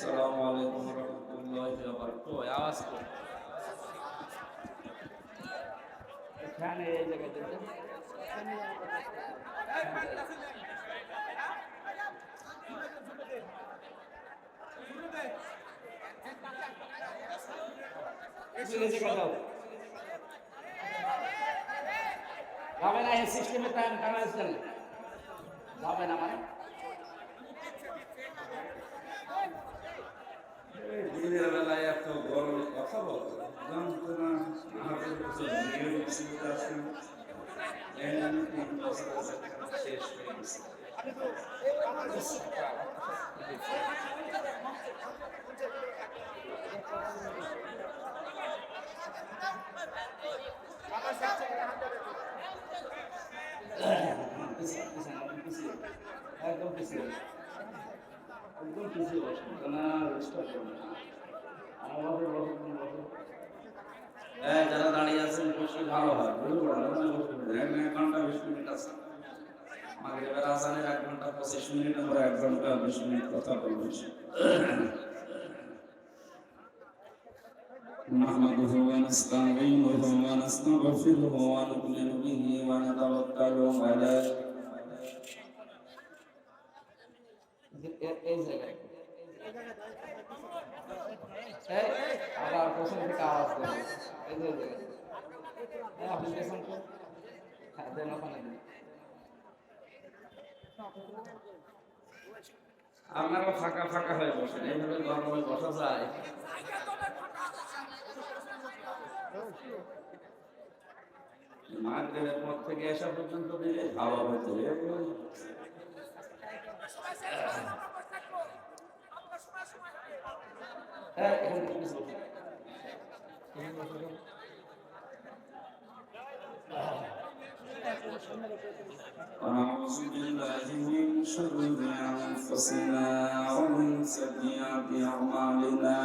আসসালামু আলাইকুম ওয়া রাহমাতুল্লাহি ওয়া বারাকাতুহু। আওয়াজ তো এখানে এই জায়গায় দিতে যাবে না এই সিস্টেমে টাইম কামাই চলে যাবে না মানে দিনের বেলায় এত গরমে কথা বলতো যন্ত্রণা আমাদের কিছু নিয়ম ছিল আছে শেষ হয়ে গেছে একদম পিছিয়ে একদম পিছিয়ে বসে না রেস্টার্ট করবে যারা দাঁড়িয়ে আছেন বসলে ভালো হয় বুঝতে পারলেন 1 ঘন্টা 20 মিনিট আছে আমাদের এবার আজানের 1 ঘন্টা 25 মিনিট আমরা 1 ঘন্টা 20 মিনিট কথা বলবো نحمده ونستعينه ونستغفره ونؤمن به ونتوكل عليه এই জায়গায় আবার প্রশ্ন থেকে আওয়াজ দেবে এই জায়গায় আপনি দেখুন তো হ্যাঁ দেন ওখানে আপনারা ফাঁকা ফাঁকা হয়ে বসেন এইভাবে গরমে বসা যায় মাগরিবের পর থেকে আসা পর্যন্ত দিলে ভালো হতো ونعوذ بالله من شرور أنفسنا ومن سيئات أعمالنا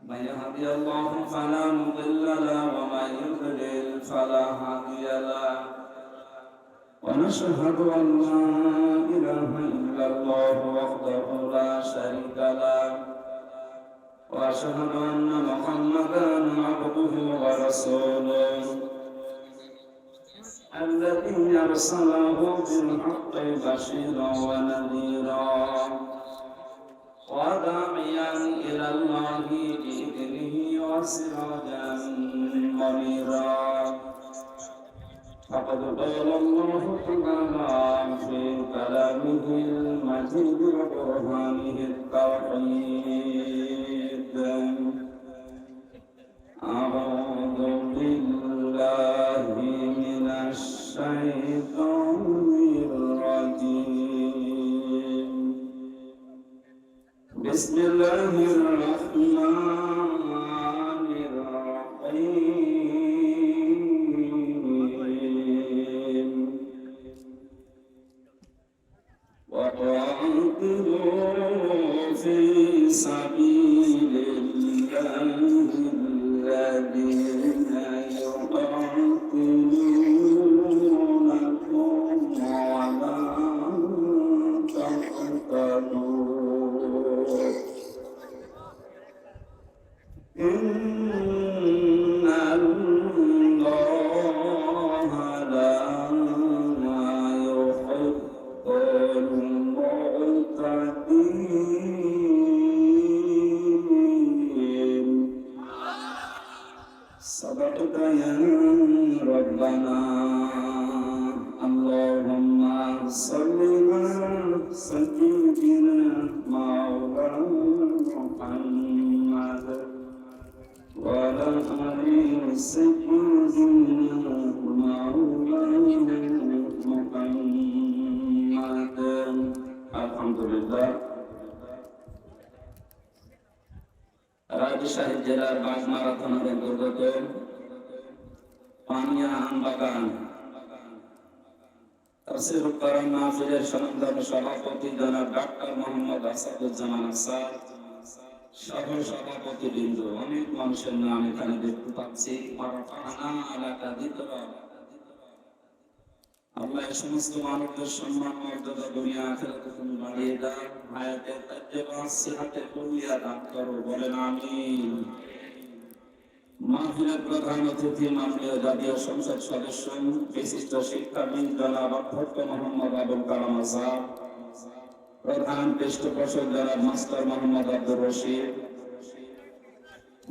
من يهدي الله فلا مضل له ومن يضلل فلا هادي له ونشهد أن لا إله إلا الله وحده لا شريك له وأشهد أن محمدا عبده ورسوله الذي أرسله بالحق بشيرا ونذيرا وداعيا إلى الله بإذنه وسراجا منيرا فقد قال الله تعالى في كلامه المجيد وقرآنه التوحيد أعوذ بالله من الشيطان الرجيم بسم الله الرحمن الرحيم وقاتلوا في سبيل الله الذين يقاتلونكم ولا تقتلوا إن الله لا يحب المعتدين صدقت يا ربنا اللهم صل على سيدنا مولانا محمد وعلى آل سيدنا مولانا محمد الحمد لله রাজশাহী শহীদ জেলার বাগমারা থানার অন্তর্গত পানিয়া আমবাগান তাফসীরুল কোরআন মাহফিলের সম্মানিত সভাপতি জনাব ডক্টর মোহাম্মদ আসাদুজ্জামান আসাদ সহ সভাপতিবৃন্দ অনেক মানুষের নাম এখানে দেখতে পাচ্ছি আল্লাহ এই সমস্ত মানুষদের সম্মান মর্যাদা দুনিয়া আখিরাতে তুমি বাড়িয়ে দাও, হায়াতে তাজ্জাবা সিহাতে কুল্লিয়া দান করো, বলেন আমিন। মাহফিলের প্রধান অতিথি মাননীয় জাতীয় সংসদ সদস্য বিশিষ্ট শিক্ষাবিদ জনাব অধ্যক্ষ মোহাম্মদ আবুল কালাম আজাদ, প্রধান পৃষ্ঠপোষক জনাব মাস্টার মোহাম্মদ আব্দুর রশিদ,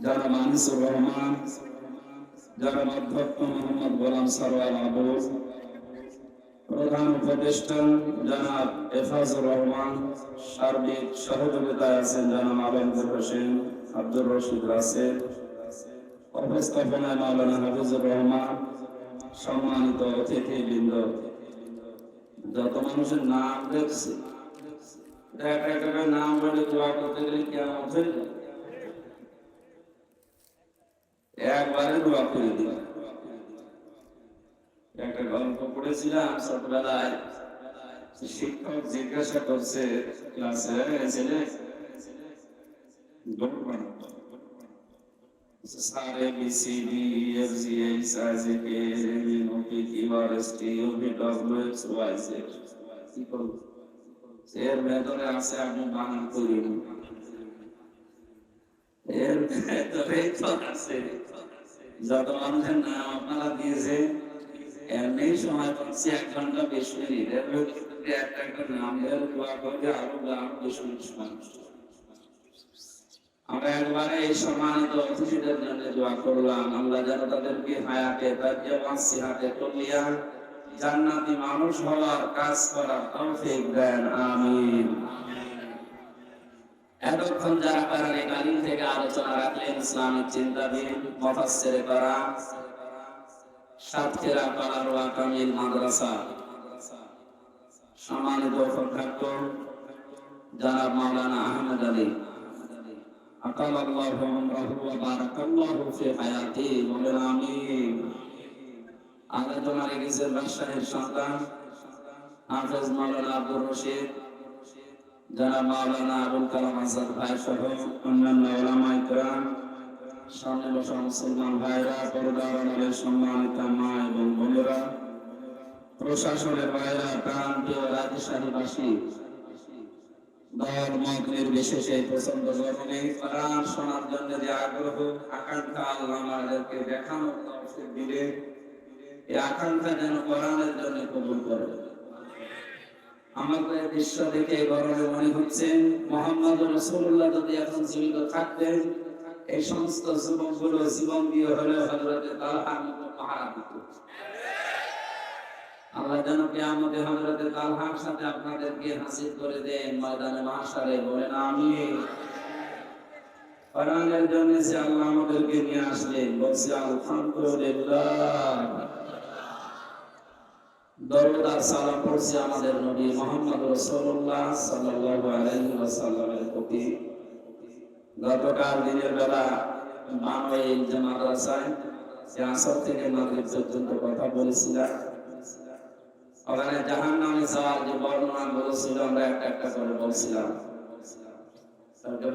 জনাব আনিসুর রহমান, জনাব অধ্যক্ষ মোহাম্মদ গোলাম সরওয়ার আবু, প্রধান উপদেষ্টা জনাব এফাজুর রহমান, সার্বিক সহযোগিতায় আছেন জনাব আলমগীর হোসেন, আব্দুর রশিদ রাসেল, উপস্থাপনায় মাওলানা হাফিজুর রহমান, সম্মানিত অতিথিবৃন্দ, যত মানুষের নাম দেখছি নাম বলে দোয়া করতে গেলে কিয়ামত হয়ে যায়, একবারে দোয়া করে দিলাম। একটা গল্প পড়েছিলাম ছোটবেলায়, শিক্ষক জিজ্ঞাসা করছে ক্লাসে, ছেলে sir ABCD EFG HIJK LMNOP QRST UVWXYZ কি করব? এর ভেতরে আছে আপনি বানান করিন, এর ভেতরে তো আছে যত মানুষের নাম আপনারা দিয়েছে, এমনি সময় পাচ্ছি 1 ঘন্টা 20 মিনিট, এর ভেতরে একটা নাম এর দোয়া করে আরো 20 মিনিট সময়। আমরা একবারে এই সম্মানিত অতিথিদের জন্য দোয়া করলাম, আল্লাহ যেন তাদেরকে হায়াতে তাজ্জাবা সিহাতে কুল্লিয়া জান্নাতি মানুষ হওয়ার কাজ করার তৌফিক দেন, আমিন। এতক্ষণ যারা পারেন এই তালিম থেকে আলোচনা রাখলেন ইসলামিক চিন্তাবিদ মুফাসসিরে কারাম সাতক্ষীরা পালারোয়া কামিল মাদ্রাসা সম্মানিত অধ্যক্ষ জনাব মাওলানা আহমদ আলী আকালাল্লাহু আমরাহু ওয়া বারাকাল্লাহু ফি হায়াতি, বলেন আমিন। আলোচনা রেখেছেন রাজশাহীর সন্তান হাফেজ মাওলানা আব্দুর রশিদ, জনাব মাওলানা আবুল কালাম আজাদ ভাই সহ অন্যান্য উলামায়ে কেরাম, সামনে বসা মুসলমান ভাইরা, পর্দার আড়ালের সম্মানিত মা এবং বোনেরা, প্রশাসনের ভাইরা, প্রান্তীয় রাজশাহীবাসী, ধর্ম নির্বিশেষে পছন্দ গরমে কোরআন শোনার জন্য যে আগ্রহ আকাঙ্ক্ষা আল্লাহ আমাদেরকে দেখানোর তৌফিক দিলে, এই আকাঙ্ক্ষা যেন কোরআনের জন্য কবুল করে। আমাদের দৃশ্য দেখে গরমে মনে হচ্ছে মুহাম্মদ রাসূলুল্লাহ যদি এখন জীবিত থাকতেন, এই সমস্ত যুবকগুলো জীবন দিয়ে হলেও হযরতে তালহার মতো পাহারা দিত। আল্লাহ যেন কিয়ামতে হযরতে তালহার সাথে আপনাদেরকে হাসিল করে দেন ময়দানে মাহশারে, বলেন আমিন। কোরআনের জন্য যে আল্লাহ আমাদেরকে নিয়ে আসলেন, বলছি আলহামদুলিল্লাহ। দরুদ আর সালাম পড়ছি আমাদের নবী মুহাম্মদ রাসূলুল্লাহ সাল্লাল্লাহু আলাইহি ওয়াসাল্লামের প্রতি। গতকাল দিনের বেলা মানবিক যে মাদ্রাসায় আসর থেকে মাগরিব পর্যন্ত কথা বলেছিলাম, ওখানে জাহান্নামে যাওয়ার যে বর্ণনা বলেছিল আমরা একটা একটা করে বলছিলাম।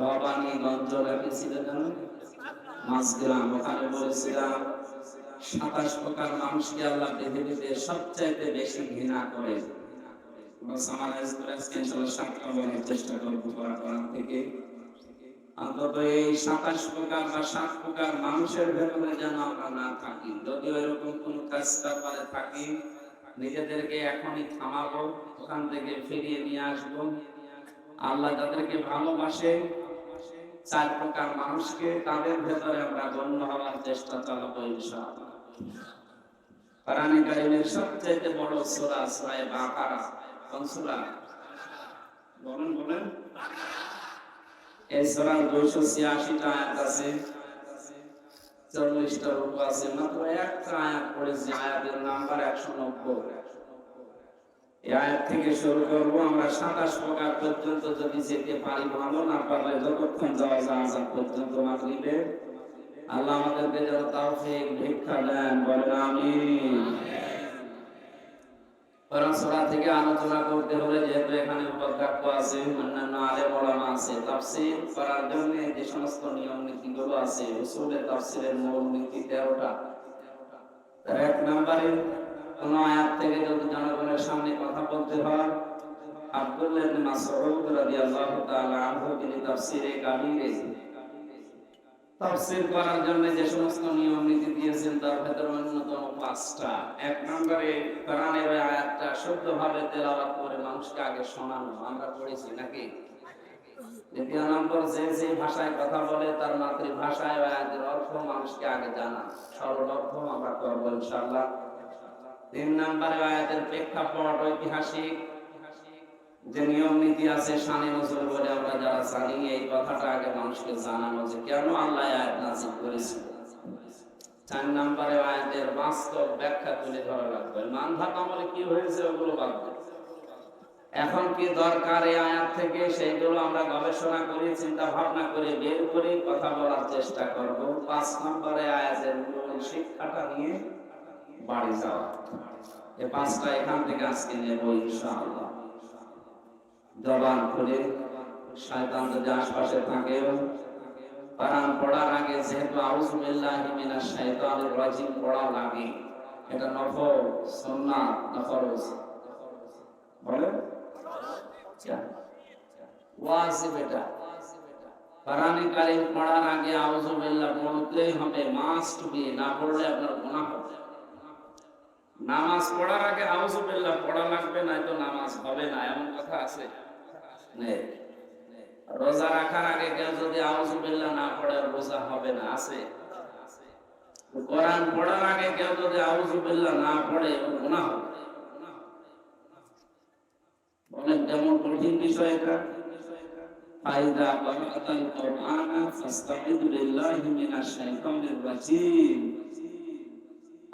ভবানীগঞ্জ রেখেছিলেন মাঝগ্রাম, ওখানে বলেছিলাম 27 প্রকার মানুষকে আল্লাহ পৃথিবীতে সবচাইতে বেশি ঘৃণা করে। চেষ্টা করবো কোরআন থেকে অন্তত এই 27 প্রকার বা 7 প্রকার মানুষের ভেতরে যেন আমরা না থাকি। যদিও এরকম কোন কাজ ব্যাপারে থাকি, নিজেদেরকে এখনই থামাবো, ওখান থেকে ফিরিয়ে নিয়ে আসবো। আল্লাহ তাদেরকে ভালোবাসে, 4 প্রকার মানুষকে, তাদের ভেতরে আমরা গণ্য হওয়ার চেষ্টা চালাবো ইনশাআল্লাহ। কোরআনে কারীমের সবচেয়ে বড় সূরা সূরা বাকারা, কোন সূরা? বলেন এই সূরার 286টা আয়াত আছে, 40টা রূপ আছে, মাত্র একটা আয়াত পড়েছি, আয়াতের নাম্বার 190। এই আয়াত থেকে শুরু করব আমরা 27 প্রকার পর্যন্ত যদি যেতে পারি ভালো, না পারলে যতক্ষণ যাওয়া যায় পর্যন্ত মাগরিবে আল্লাহ আমাদেরকে যেন তৌফিক ভিক্ষা দেন, বলেন আমিন। কোরআন সূরা থেকে আলোচনা করতে হলে যেহেতু এখানে উপকাক্য আছে, অন্যান্য আলেম ওলামা আছে, তাফসীর করার জন্য যে সমস্ত নিয়ম নীতিগুলো আছে, উসুলে তাফসীরের মূল নীতি 13টা। তার 1 নম্বরে কোন আয়াত থেকে যদি জনগণের সামনে কথা বলতে হয়, আব্দুল্লাহ ইবনে মাসউদ রাদিয়াল্লাহু তাআলা আনহু তিনি তাফসীরে কাবীরে তাফসীর করার জন্য যে সমস্ত নিয়ম নীতি দিয়েছেন তার ভেতরে অন্যতম 5টা। এক নম্বরে কোরআনের ওই আয়াতটা শুদ্ধভাবে তেলাওয়াত করে মানুষকে আগে শোনানো, আমরা পড়েছি নাকি? দ্বিতীয় নম্বর, যে ভাষায় কথা বলে তার মাতৃভাষায় আয়াতের অর্থ মানুষকে আগে জানা, সরল অর্থ আমরা করব ইনশাআল্লাহ। 3 নম্বরে আয়াতের প্রেক্ষাপট, ঐতিহাসিক যে নিয়ম নীতি আছে, শানে নজর বলে আমরা যারা জানি, এই কথাটা আগে মানুষকে জানানো যে কেন আল্লাহ আয়াত নাযিল করেছিল। 4 নম্বরে আয়াতের বাস্তব ব্যাখ্যা তুলে ধরা লাগবে। মানভাত আমলে কি হয়েছে ওগুলো বাদ দেন, এখন কি দরকার এই আয়াত থেকে সেইগুলো আমরা গবেষণা করে চিন্তা ভাবনা করে বের করে কথা বলার চেষ্টা করব। 5 নম্বরে আয়াতের মূল শিক্ষাটা নিয়ে বাড়ি যাওয়া। এই 5টা এখান থেকে আজকে নেব ইনশাআল্লাহ। জবান খুলে, শয়তান যদি আশপাশে থাকে, কোরআন পড়ার আগে যেহেতু আউযু বিল্লাহি মিনাশ শাইতানির রাজিম পড়া লাগে, এটা নফল, সুন্নাত না ফরজ? বলেন ওয়াজিব। এটা কোরআনে কারীম পড়ার আগে আউযু বিল্লাহ পড়তেই হবে, মাস্ট বি, না পড়লে আপনার গুনাহ হবে। নামাজ পড়ার আগে আউযু বিল্লাহ পড়া লাগবে, না তো নামাজ হবে না, এমন কথা আছে? নেই। রোজা রাখার আগে কেউ যদি আউযু বিল্লাহ না পড়ে রোজা হবে না, আছে? কোরআন পড়ার আগে কেউ যদি আউযু বিল্লাহ না পড়ে গুনাহ হবে। বলেন কেমন কঠিন বিষয় এটা। ফাইদা ক্বারাআতাল কুরআনা ফাসতাঈযু বিল্লাহি মিনাশ শাইতানির রাজীম।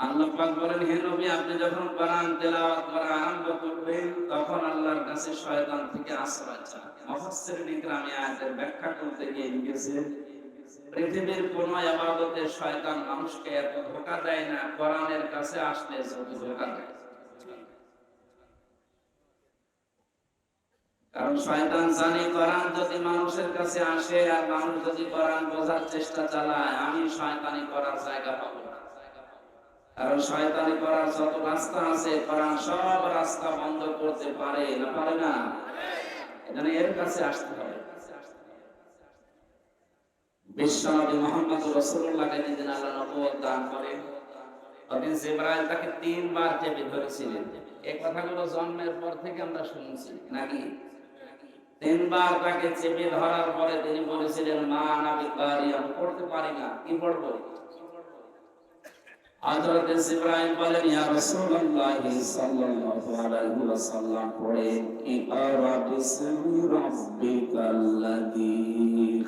আল্লাহ পাক বলেন, হে নবী, আপনি যখন কোরআন তেলাওয়াত করা আরম্ভ করবেন তখন আল্লাহর কাছে শয়তান থেকে আশ্রয় চান। মুফাসসিরিন ইকরাম আয়াতের ব্যাখ্যা করতে গিয়ে লিখেছেন, পৃথিবীর কোন ইবাদতে শয়তান মানুষকে এত ধোঁকা দেয় না কোরআনের কাছে আসলে যত ধোঁকা দেয়। কারণ শয়তান জানে কোরআন যদি মানুষের কাছে আসে আর মানুষ যদি কোরআন বোঝার চেষ্টা চালায়, আমি শয়তানি করার জায়গা পাবো না। কারণ শয়তানি করার যত রাস্তা আছে কোরআন সব রাস্তা বন্ধ করতে পারে না, পারে না? এজন্য এর কাছে আসতে হবে। বিশ্বনবী মুহাম্মদ রাসূলুল্লাহকে যেদিন আল্লাহ নবুয়ত দান করেন, ওদিন জিবরাইল তাকে 3 বার চেপে ধরেছিলেন। এই কথাগুলো জন্মের পর থেকে আমরা শুনছি নাকি? 3 বার তাকে চেপে ধরার পরে তিনি বলেছিলেন, মা আনা বিকারি, আমি পড়তে পারি না, কি পড়বো? হযরত জিবরাইল বলেন, ইয়া রাসূলুল্লাহ সাল্লাল্লাহু আলাইহি ওয়াসাল্লাম পড়েন, ইকরা বিসমি রাব্বিকাল্লাযী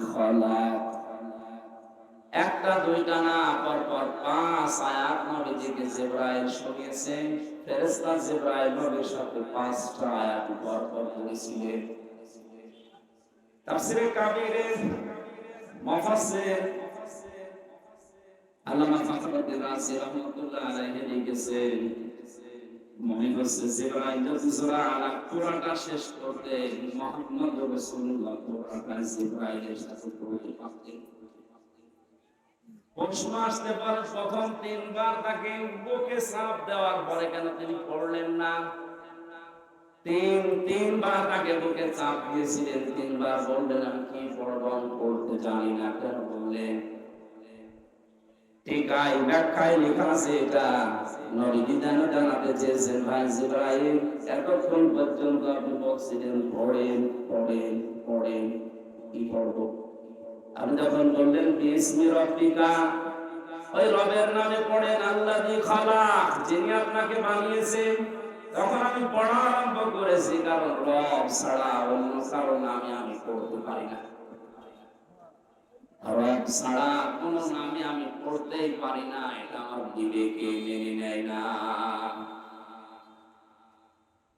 খালাক। একটা দুইটা না, পরপর 5 আয়াত নবীজিকে জিবরাইল শুনিয়েছেন। ফেরেশতা জিবরাইল নবীর সাথে 5টা আয়াত পরপর পড়েছিলেন। তাফসীরে কাবীরে মুফাসসির আল্লামা ফখরুদ্দিন রাজি রাহমাতুল্লাহ আলাইহি লিখেছেন, মনে হচ্ছে জিবরাইল যদি সূরা আলাক পুরোটা শেষ করতে মুহাম্মদ রাসূলুল্লাহ পুরোটা জিবরাইলের সাথে পড়তে পারতেন। প্রশ্ন আসতে পারে, প্রথম 3 বার তাকে বুকে চাপ দেওয়ার পরে কেন তিনি পড়লেন না? তিন বার তাকে বুকে চাপ দিয়েছিলেন, 3 বার বললেন আমি কি পড়বো, আমি পড়তে জানি না, কেন বললেন? ঠিক এই ব্যাখ্যায় লেখা আছে, এটা নবী জানাতে চেয়েছেন, ভাই জিবরাইল এতক্ষণ পর্যন্ত আপনি বলছিলেন পড়েন পড়েন পড়েন, কি পড়বো? আপনি যখন বললেন বিসমি রাব্বিকা, ওই রবের নামে পড়েন, আল্লাযী খালাক, যিনি আপনাকে বানিয়েছেন, তখন আমি পড়া আরম্ভ করেছি, কারণ রব ছাড়া অন্য কারো নামে আমি পড়তে পারি না। রব ছাড়া কোনো নামে আমি পড়তেই পারি না, এটা আমার বিবেকে মেনে নেয় না।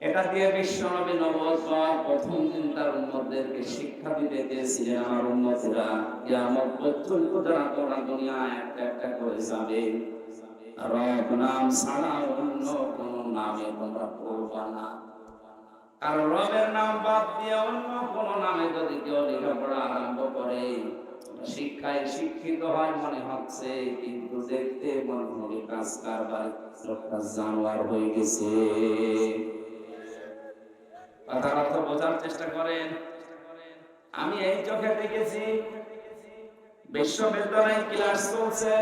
এটা দিয়ে বিশ্বনবী নবুয়ত পাওয়ার প্রথম দিন তার উম্মতদেরকে শিক্ষা দিতে চেয়েছিলেন, আমার উম্মতেরা কিয়ামত পর্যন্ত যারা তোমরা দুনিয়ায় একটা একটা করে যাবে, রব নাম ছাড়া অন্য কোন নামে তোমরা পড়বা না। কারণ রবের নাম বাদ দিয়ে অন্য কোন নামে যদি কেউ লেখাপড়া আরম্ভ করে, শিক্ষায় শিক্ষিত হয় মনে হচ্ছে, কিন্তু দেখতে মনে হয় কাজ কারবার লোকটা জানোয়ার হয়ে গেছে। কথার অর্থ বোঝার চেষ্টা করেন। আমি এই চোখে দেখেছি, বিশ্ববিদ্যালয়ে ক্লাস চলছে,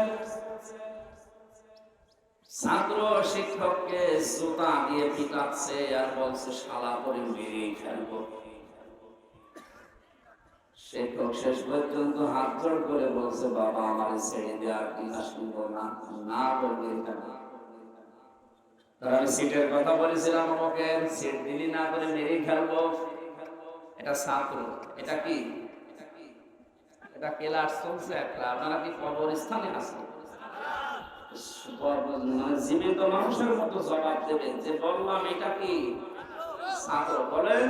ছাত্র শিক্ষককে জুতা দিয়ে পিটাচ্ছে আর বলছে শালা করে মেরেই ফেলবো। শিক্ষক শেষ পর্যন্ত হাত জোড় করে বলছে, বাবা আমার ছেড়ে দেওয়ার কিনা শুনবো না, না বলবে কেন? আমি সিটের কথা বলেছিলাম, আমাকে সিট দিলি না করে মেরেই ফেলবো। এটা ছাত্র, এটা কি, এটা ক্লাস চলছে একটা, আপনারা কি কবরস্থানে আছেন? জীবিত মানুষের মতো জবাব দেবেন যে বললাম এটা কি ছাত্র, বলেন।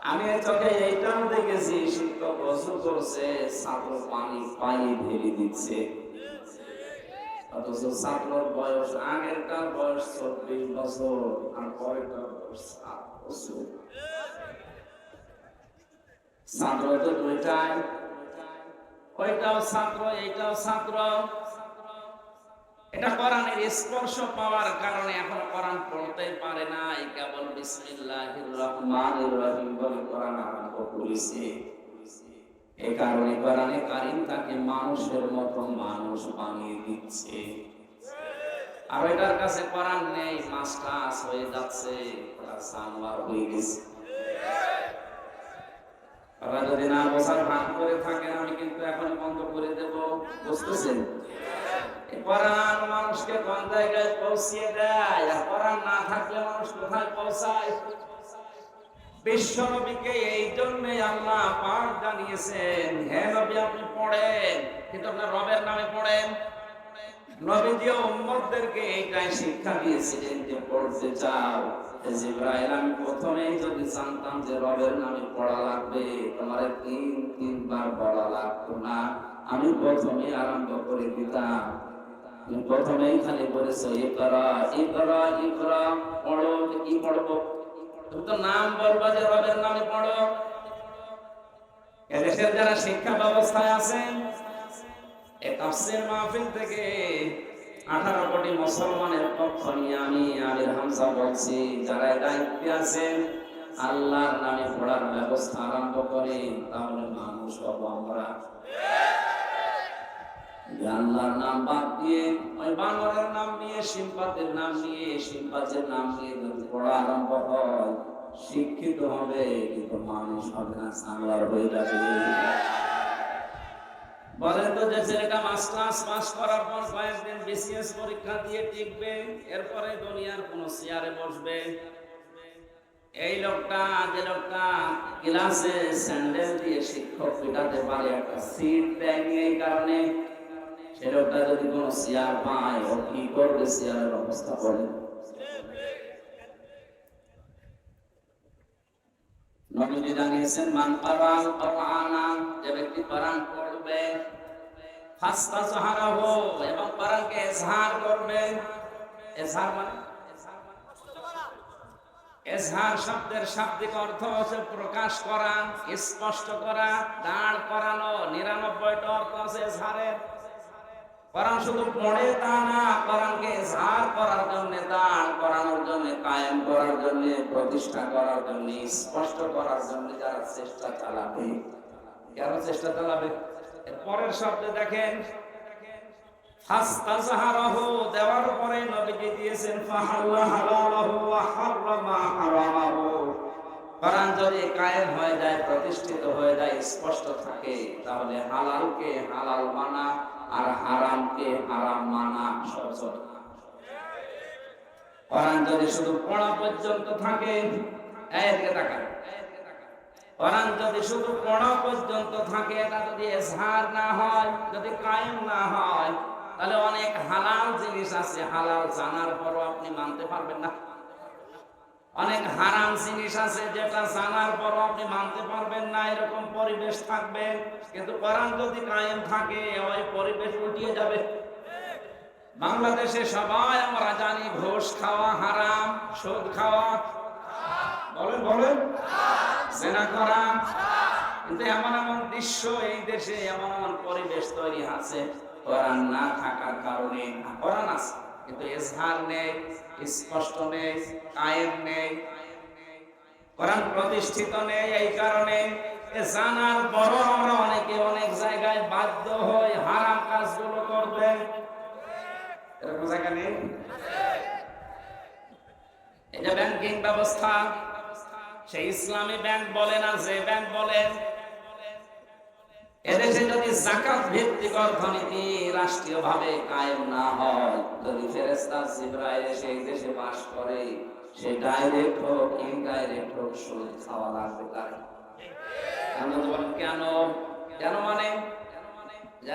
আমি চোখে এইটাও দেখেছি, শিক্ষক ওযু করছে, ছাত্র পানি পায়ে ঢেলে দিচ্ছে, অথচ ছাত্রর বয়স আগেরটার বয়স 24 বছর আর পরেরটার বয়স 7 বছর। ছাত্র তো দুইটাই, ওইটাও ছাত্র এইটাও ছাত্র। এটা কোরআনের স্পর্শ পাওয়ার কারণে এখন কোরআন পড়তে পারে না, কেবল বিসমিল্লাহির রহমানির রহিম বলে কোরআন আরম্ভ করেছে। এই কারণে কোরআনে কারীম তাকে মানুষের মতো মানুষ বানিয়ে দিচ্ছে। আর এটার কাছে কোরআন নেই, মাস্টার্স হয়ে যাচ্ছে, ওরা জানোয়ার হয়ে গেছে। ওরা যদি না বোঝার ভান করে থাকেন, আমি কিন্তু এখন বন্ধ করে দেব, বুঝতেছেন? কোরআন মানুষকে কোন জায়গায় পৌঁছিয়ে দেয়, আর কোরআন না থাকলে মানুষ কোথায় পৌঁছায়? বিশ্ব নবীকে এই জন্যই আল্লাহ পাক জানিয়েছেন, হে নবী আপনি পড়েন, কিন্তু আপনার রবের নামে পড়েন। নবীজি উম্মতদেরকে এইটাই শিক্ষা দিয়েছিলেন যে পড়তে চাও জিবরাইল, আমি প্রথমেই যদি জানতাম যে রবের নামে পড়া লাগবে, তোমার তিনবার বলা লাগতো না, আমি প্রথমে আরম্ভ করে দিতাম। প্রথমেই খালি বলেছো ইকরা ইকরা ইকরা, পড়ো। কি পড়বো? তুমি তো নাম বলবা যে রবের নামে পড়ো। এদেশের যারা শিক্ষা ব্যবস্থায় আছেন, এই তাফসীর মাহফিল থেকে 18 কোটি মুসলমানের পক্ষ নিয়ে আমি আমির হামজা বলছি, যারা দায়িত্বে আছেন আল্লাহর নামে পড়ার ব্যবস্থা আরম্ভ করেন, তাহলে মানুষ হব আমরা। আল্লাহর নাম বাদ দিয়ে ওই বানরের নাম নিয়ে, সিম্পাতের নাম নিয়ে, সিম্পাতের নাম নিয়ে যদি পড়া আরম্ভ হয়, শিক্ষিত হবে কিন্তু মানুষ হবে না, জানোয়ার হয়ে যাবে। বলেন তো, যে ছেলেটা মাস্টার্স পাস করার পর কয়েকদিন বিসিএস পরীক্ষা দিয়ে টিকবে, এরপরে দুনিয়ার কোন চেয়ারে বসবে, এই লোকটা, যে লোকটা ক্লাসে স্যান্ডেল দিয়ে শিক্ষক পিটাতে পারে, একটা সিট দেয়নি এই কারণে, সে লোকটা যদি কোন চেয়ার পায়, ও কি করবে? চেয়ারের অবস্থা বলেন। নবীজি জানিয়েছেন, মান কারাল কুরআনা, যে ব্যক্তি কোরআন পড়বে, ফাস্তাজহারাহু, এবং কোরআনকে ইজহার করবে। ইজহার মানে ইজহার শব্দের শাব্দিক অর্থ হচ্ছে প্রকাশ করা, স্পষ্ট করা, দাঁড় করানো। 99টা অর্থ আছে ইজহারের। কোরআন শুধু পড়ে তা না, কোরআনকে ইজহার করার জন্য, দাঁড় করানোর জন্য, কায়েম করার জন্য, প্রতিষ্ঠা করার জন্য, স্পষ্ট করার জন্য যারা চেষ্টা চালাবে, যারা চেষ্টা চালাবে। এর পরের শব্দে দেখেন, ফাস্তাজহারাহু, দেওয়ার পরে নবীজি দিয়েছেন ফাহাল্লা হালালাহু ওয়া হারামা হারামাহু। কোরআন যদি কায়েম হয়ে যায়, প্রতিষ্ঠিত হয়ে যায়, স্পষ্ট থাকে, তাহলে হালালকে হালাল মানা আর হারামকে হারাম মানা সহজ। কোরআন যদি শুধু পড়া পর্যন্ত থাকে, এদিকে তাকান, কোরআন যদি শুধু পড়া পর্যন্ত থাকে, এটা যদি ইজহার না হয়, যদি কায়েম না হয়, তাহলে অনেক হালাল জিনিস আছে, হালাল জানার পরও আপনি মানতে পারবেন না। অনেক হারাম জিনিস আছে, যেটা জানার পরও আপনি মানতে পারবেন না, এরকম পরিবেশ থাকবে। কিন্তু কোরআন যদি কায়েম থাকে, ওই পরিবেশ উল্টিয়ে যাবে। বাংলাদেশে সবাই আমরা জানি ঘুষ খাওয়া হারাম, সুদ খাওয়া, বলেন বলেন, জেনা করা, কিন্তু এমন এমন দৃশ্য এই দেশে, এমন এমন পরিবেশ তৈরি আছে, কোরআন না থাকার কারণে। কোরআন আছে কিন্তু ইজহার নেই, স্পষ্ট নেই, কায়েম নেই, কোরআন প্রতিষ্ঠিত নেই। এই কারণে জানার পরও আমরা অনেকে অনেক জায়গায় বাধ্য হই হারাম কাজগুলো করতে। এরকম জায়গা নেই? এই যে ব্যাংকিং ব্যবস্থা, সেই ইসলামী ব্যাংক বলেন আর যে ব্যাংক বলেন, এদেশে যদি যাকাত ভিত্তিক অর্থনীতি রাষ্ট্রীয়ভাবে কায়েম না হয়, যদি ফেরেশতা জিবরাইল সেই দেশে বাস করে, সে ডাইরেক্ট হোক ইনডাইরেক্ট হোক সুদ খাওয়া লাগবে তার। আমরা বলেন কেন? কেন মানে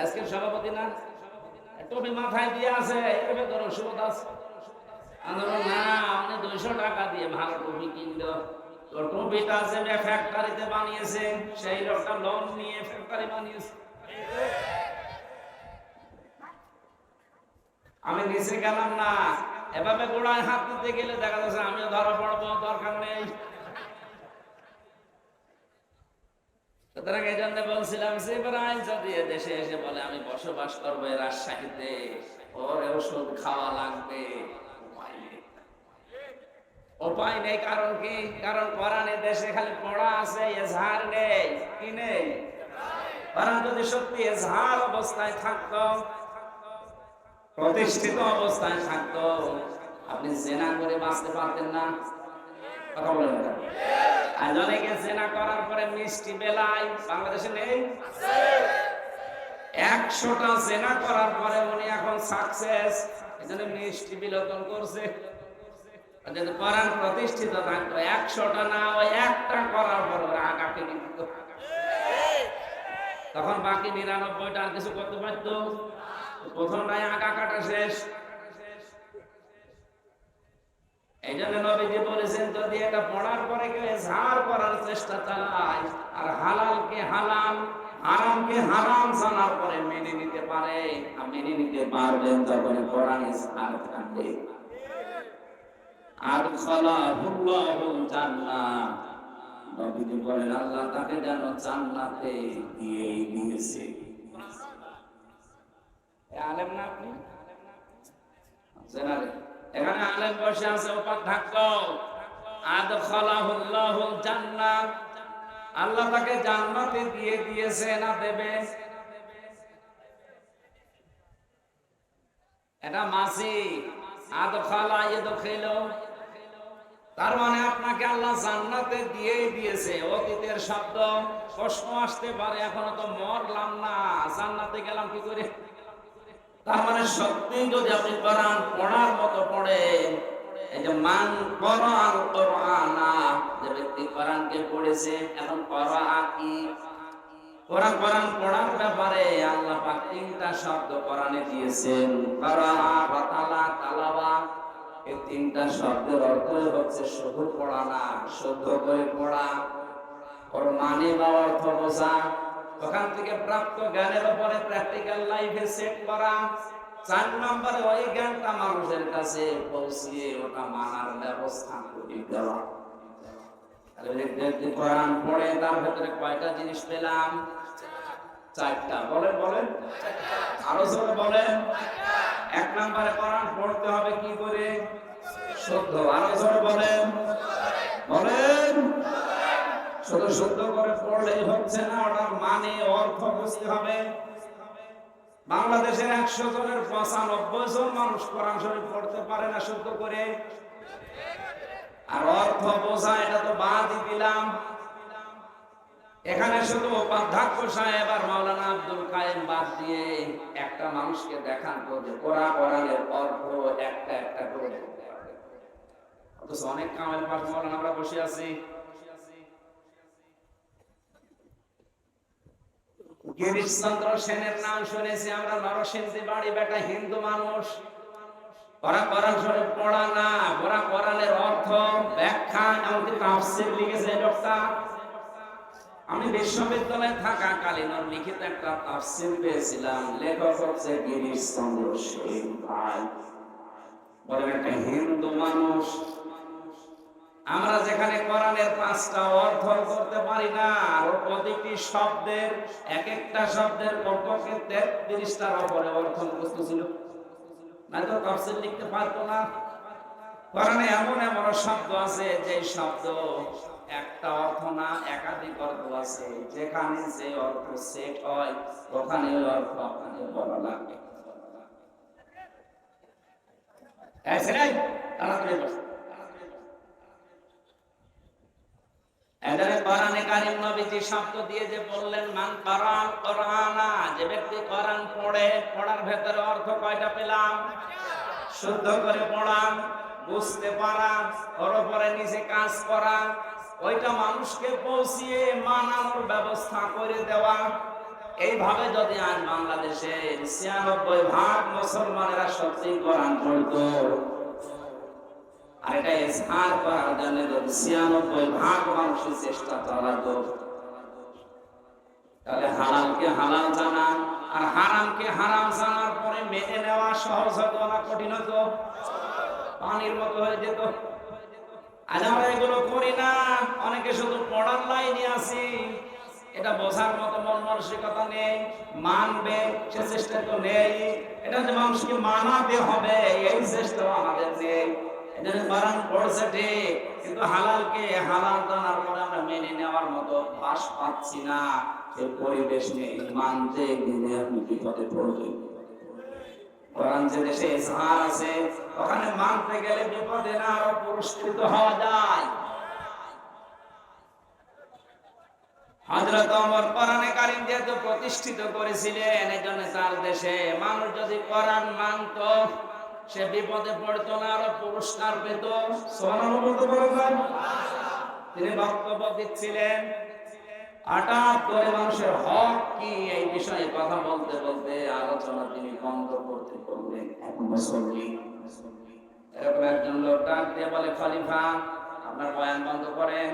আজকের সভাপতি না টুপি মাথায় দিয়ে আছে, এর ভেতরে সুদ আছে। আন্দোলন না, উনি 200 টাকা দিয়ে ভালো টুপি কিনলো, তো টুপিটা যে ফ্যাক্টরিতে বানিয়েছে সেই লোকটা লোন নিয়ে ফ্যাক্টরি বানিয়েছে। আমি নিচে গেলাম না, এভাবে গোড়ায় হাত দিতে গেলে দেখা যাচ্ছে আমিও ধরা পড়বো, দরকার নেই। সুতরাং এই জন্য বলছিলাম জিবরাইল যদি দেশে এসে বলে আমি বসবাস করবো রাজশাহীতে, ওর ওষুধ খাওয়া লাগবে, উপায় নেই। কারণ কি? কারণ কোরআনে দেশে খালি পড়া আছে, ইজহার নেই। কি নেই? কোরআন যদি সত্যি ইজহার অবস্থায় থাকতো, প্রতিষ্ঠিত অবস্থায় থাকতো, আপনি জেনা করে বাঁচতে পারতেন না। কথা বলেন না? আর অনেকে জেনা করার পরে মিষ্টি বেলায়, বাংলাদেশে নেই? 100টা জেনা করার পরে উনি এখন সাকসেস, এজন্য মিষ্টি বিলোপন করছে। যদি কোরআন প্রতিষ্ঠিত থাকতো, 100টা না, ওই একটা করার পর ওরা আগাকে দিত, তখন বাকি 99টা আর কিছু করতে পারত। প্রথমটাই আগা কাটা শেষ। এই জন্য নবীজি বলেছেন যদি এটা পড়ার পরে কেউ ইজহার করার চেষ্টা চালায় আর হালালকে হালাল হারামকে হারাম জানার পরে মেনে নিতে পারে, আর মেনে নিতে পারবেন তখন কোরআন ইজহার থাকবে। আর খালাহুল্লাহুল জান্নাহ, নবীজি বলেন আল্লাহ তাকে যেন জান্নাতে দিয়েই দিয়েছে। আলেম না আপনি? এখানে আলেম বসে আছে, উপাধ্যক্ষ। আদখালাহুল্লাহুল জান্নাহ, আল্লাহ তাকে জান্নাতে দিয়ে দিয়েছে না দেবে? এটা মাসি আদখালা ইয়াদখিলু, তার মানে আপনাকে আল্লাহ জান্নাতে দিয়েই দিয়েছে। অতীতের শব্দ, প্রশ্ন আসতে পারে এখনো তো মরলাম না, জান্নাতে গেলাম কি করে? তার মানে সত্যি যদি আপনি কোরআন পড়ার মতো পড়েন, এই যে মান কোরআন কোরআনা, যে ব্যক্তি কোরআনকে পড়েছে, এখন কোরআন কি? কোরআন পড়ার ব্যাপারে আল্লাহ পাক 3টা শব্দ কোরআনে দিয়েছেন, কোরআন, বাতালা, তালাওয়া। এই 3টা শব্দের অর্থ হচ্ছে শুধু পড়া না, শুদ্ধ করে পড়া, ওর মানে বা অর্থ বোঝা, ওখান থেকে প্রাপ্ত জ্ঞানের উপরে প্র্যাকটিক্যাল লাইফে সেট করা। 4 নম্বরে ওই জ্ঞানটা মানুষের কাছে পৌঁছিয়ে ওটা মানার ব্যবস্থা করে দেওয়া। কোরআন পড়ে তার ভেতরে কয়টা জিনিস পেলাম? 4টা। বলেন বলেন, আরো জোরে বলেন। 1 নম্বরে কোরআন পড়তে হবে কি করে? শুদ্ধ। আরো জোরে বলেন বলেন। শুধু শুদ্ধ করে পড়লেই হচ্ছে না, ওটার মানে অর্থ বুঝতে হবে। বাংলাদেশের 100 জনের 95 জন মানুষ কোরআন শরীফ পড়তে পারে না শুদ্ধ করে। আর অর্থ বোঝা এটা তো বাদই দিলাম। এখানে শুধু উপাধ্যক্ষ সাহেব আর মাওলানা আব্দুল কায়েম বাদ দিয়ে একটা মানুষকে দেখান তো যে কোরআনের অর্থ একটা একটা করে বলতে পারে। অথচ অনেক কামেল পাশ মাওলানা আমরা বসে আছি। গিরিশচন্দ্র সেনের নাম শুনেছি আমরা, নরসিংদী বাড়ি, বেটা হিন্দু মানুষ। ওরা কোরআন শরীফ পড়া না, ওরা কোরআনের অর্থ ব্যাখ্যা এমনকি তাফসীর লিখেছে লোকটা। আমি বিশ্ববিদ্যালয়ে থাকাকালীন ওর লিখিত একটা তাফসীর পেয়েছিলাম, লেখক হচ্ছে গিরিশচন্দ্র সেন ভাই। বলেন একটা হিন্দু মানুষ আমরা যেখানে কোরআনের 5টা অর্থ করতে পারি না, আর প্রতিটি শব্দের এক একটা শব্দের কমপক্ষে 33টার উপরে অর্থ মুখস্থ ছিল, না তো তাফসীর লিখতে পারতো না। কোরআনে এমন এমন শব্দ আছে যে শব্দ একটা অর্থ না একাধিক অর্থ আছে, যেখানে যে অর্থ সেট হয় ওখানে ওই অর্থ আপনাকে বলা লাগবে। এছাড়াই তাড়াতাড়ি বসো। এখানে কোরআনে কারীম নবীজি শব্দ দিয়ে যে বললেন মান কারাল কোরআনা, যে ব্যক্তি কোরআন পড়ে, পড়ার ভেতরে অর্থ কয়টা পেলাম? শুদ্ধ করে পড়া, বুঝতে পারা, ওর উপরে নিজে কাজ করা, ওইটা মানুষকে পৌঁছিয়ে মানানোর ব্যবস্থা করে দেওয়া। এইভাবে যদি আজ বাংলাদেশে 96% মুসলমানেরা সত্যি কোরআন পড়তো, আর এটা ইজহার করার জন্য যদি 96% মানুষের চেষ্টা চালাতো, তাহলে হালালকে হালাল জানা আর হারামকে হারাম জানার পরে মেনে নেওয়া সহজ হতো না কঠিন হতো? পানির মতো হয়ে যেত। আজ আমরা এগুলো করি না, অনেকে শুধু পড়ার লাইনে আছি, এটা বোঝার মতো মন মানসিকতা নেই, মানবে সে চেষ্টা তো নেই, এটা যে মানুষকে মানাতে হবে এই চেষ্টা আমাদের নেই। এজন্য কোরআন পড়ছে ঠিক, কিন্তু হালালকে হালাল জানার পরে আমরা মেনে নেওয়ার মতো পাশ পাচ্ছি না, সে পরিবেশ নেই, মানতে গেলে আপনি বিপদে পড়বেন। কোরআন যে দেশে ইজহার আছে ওখানে মানতে গেলে বিপদে না আরো পুরস্কৃত হওয়া যায়। হযরত ওমর কোরআনে কারীম যেহেতু প্রতিষ্ঠিত করেছিলেন, এজন্য তার দেশে মানুষ যদি কোরআন মানতো সে বিপদে পড়তো না, আরো পুরস্কার পেত। সুবহানাল্লাহ বলতে পারেন? তিনি বক্তব্য দিচ্ছিলেন, হঠাৎ করে মানুষের হক কি এই বিষয়ে কথা বলতে বলতে আলোচনা তিনি বন্ধ করতে বললেন। এখন মুসল্লি এরকম একজন লোক ডাক দিয়ে বলে, খলিফা আপনার বয়ান বন্ধ করেন,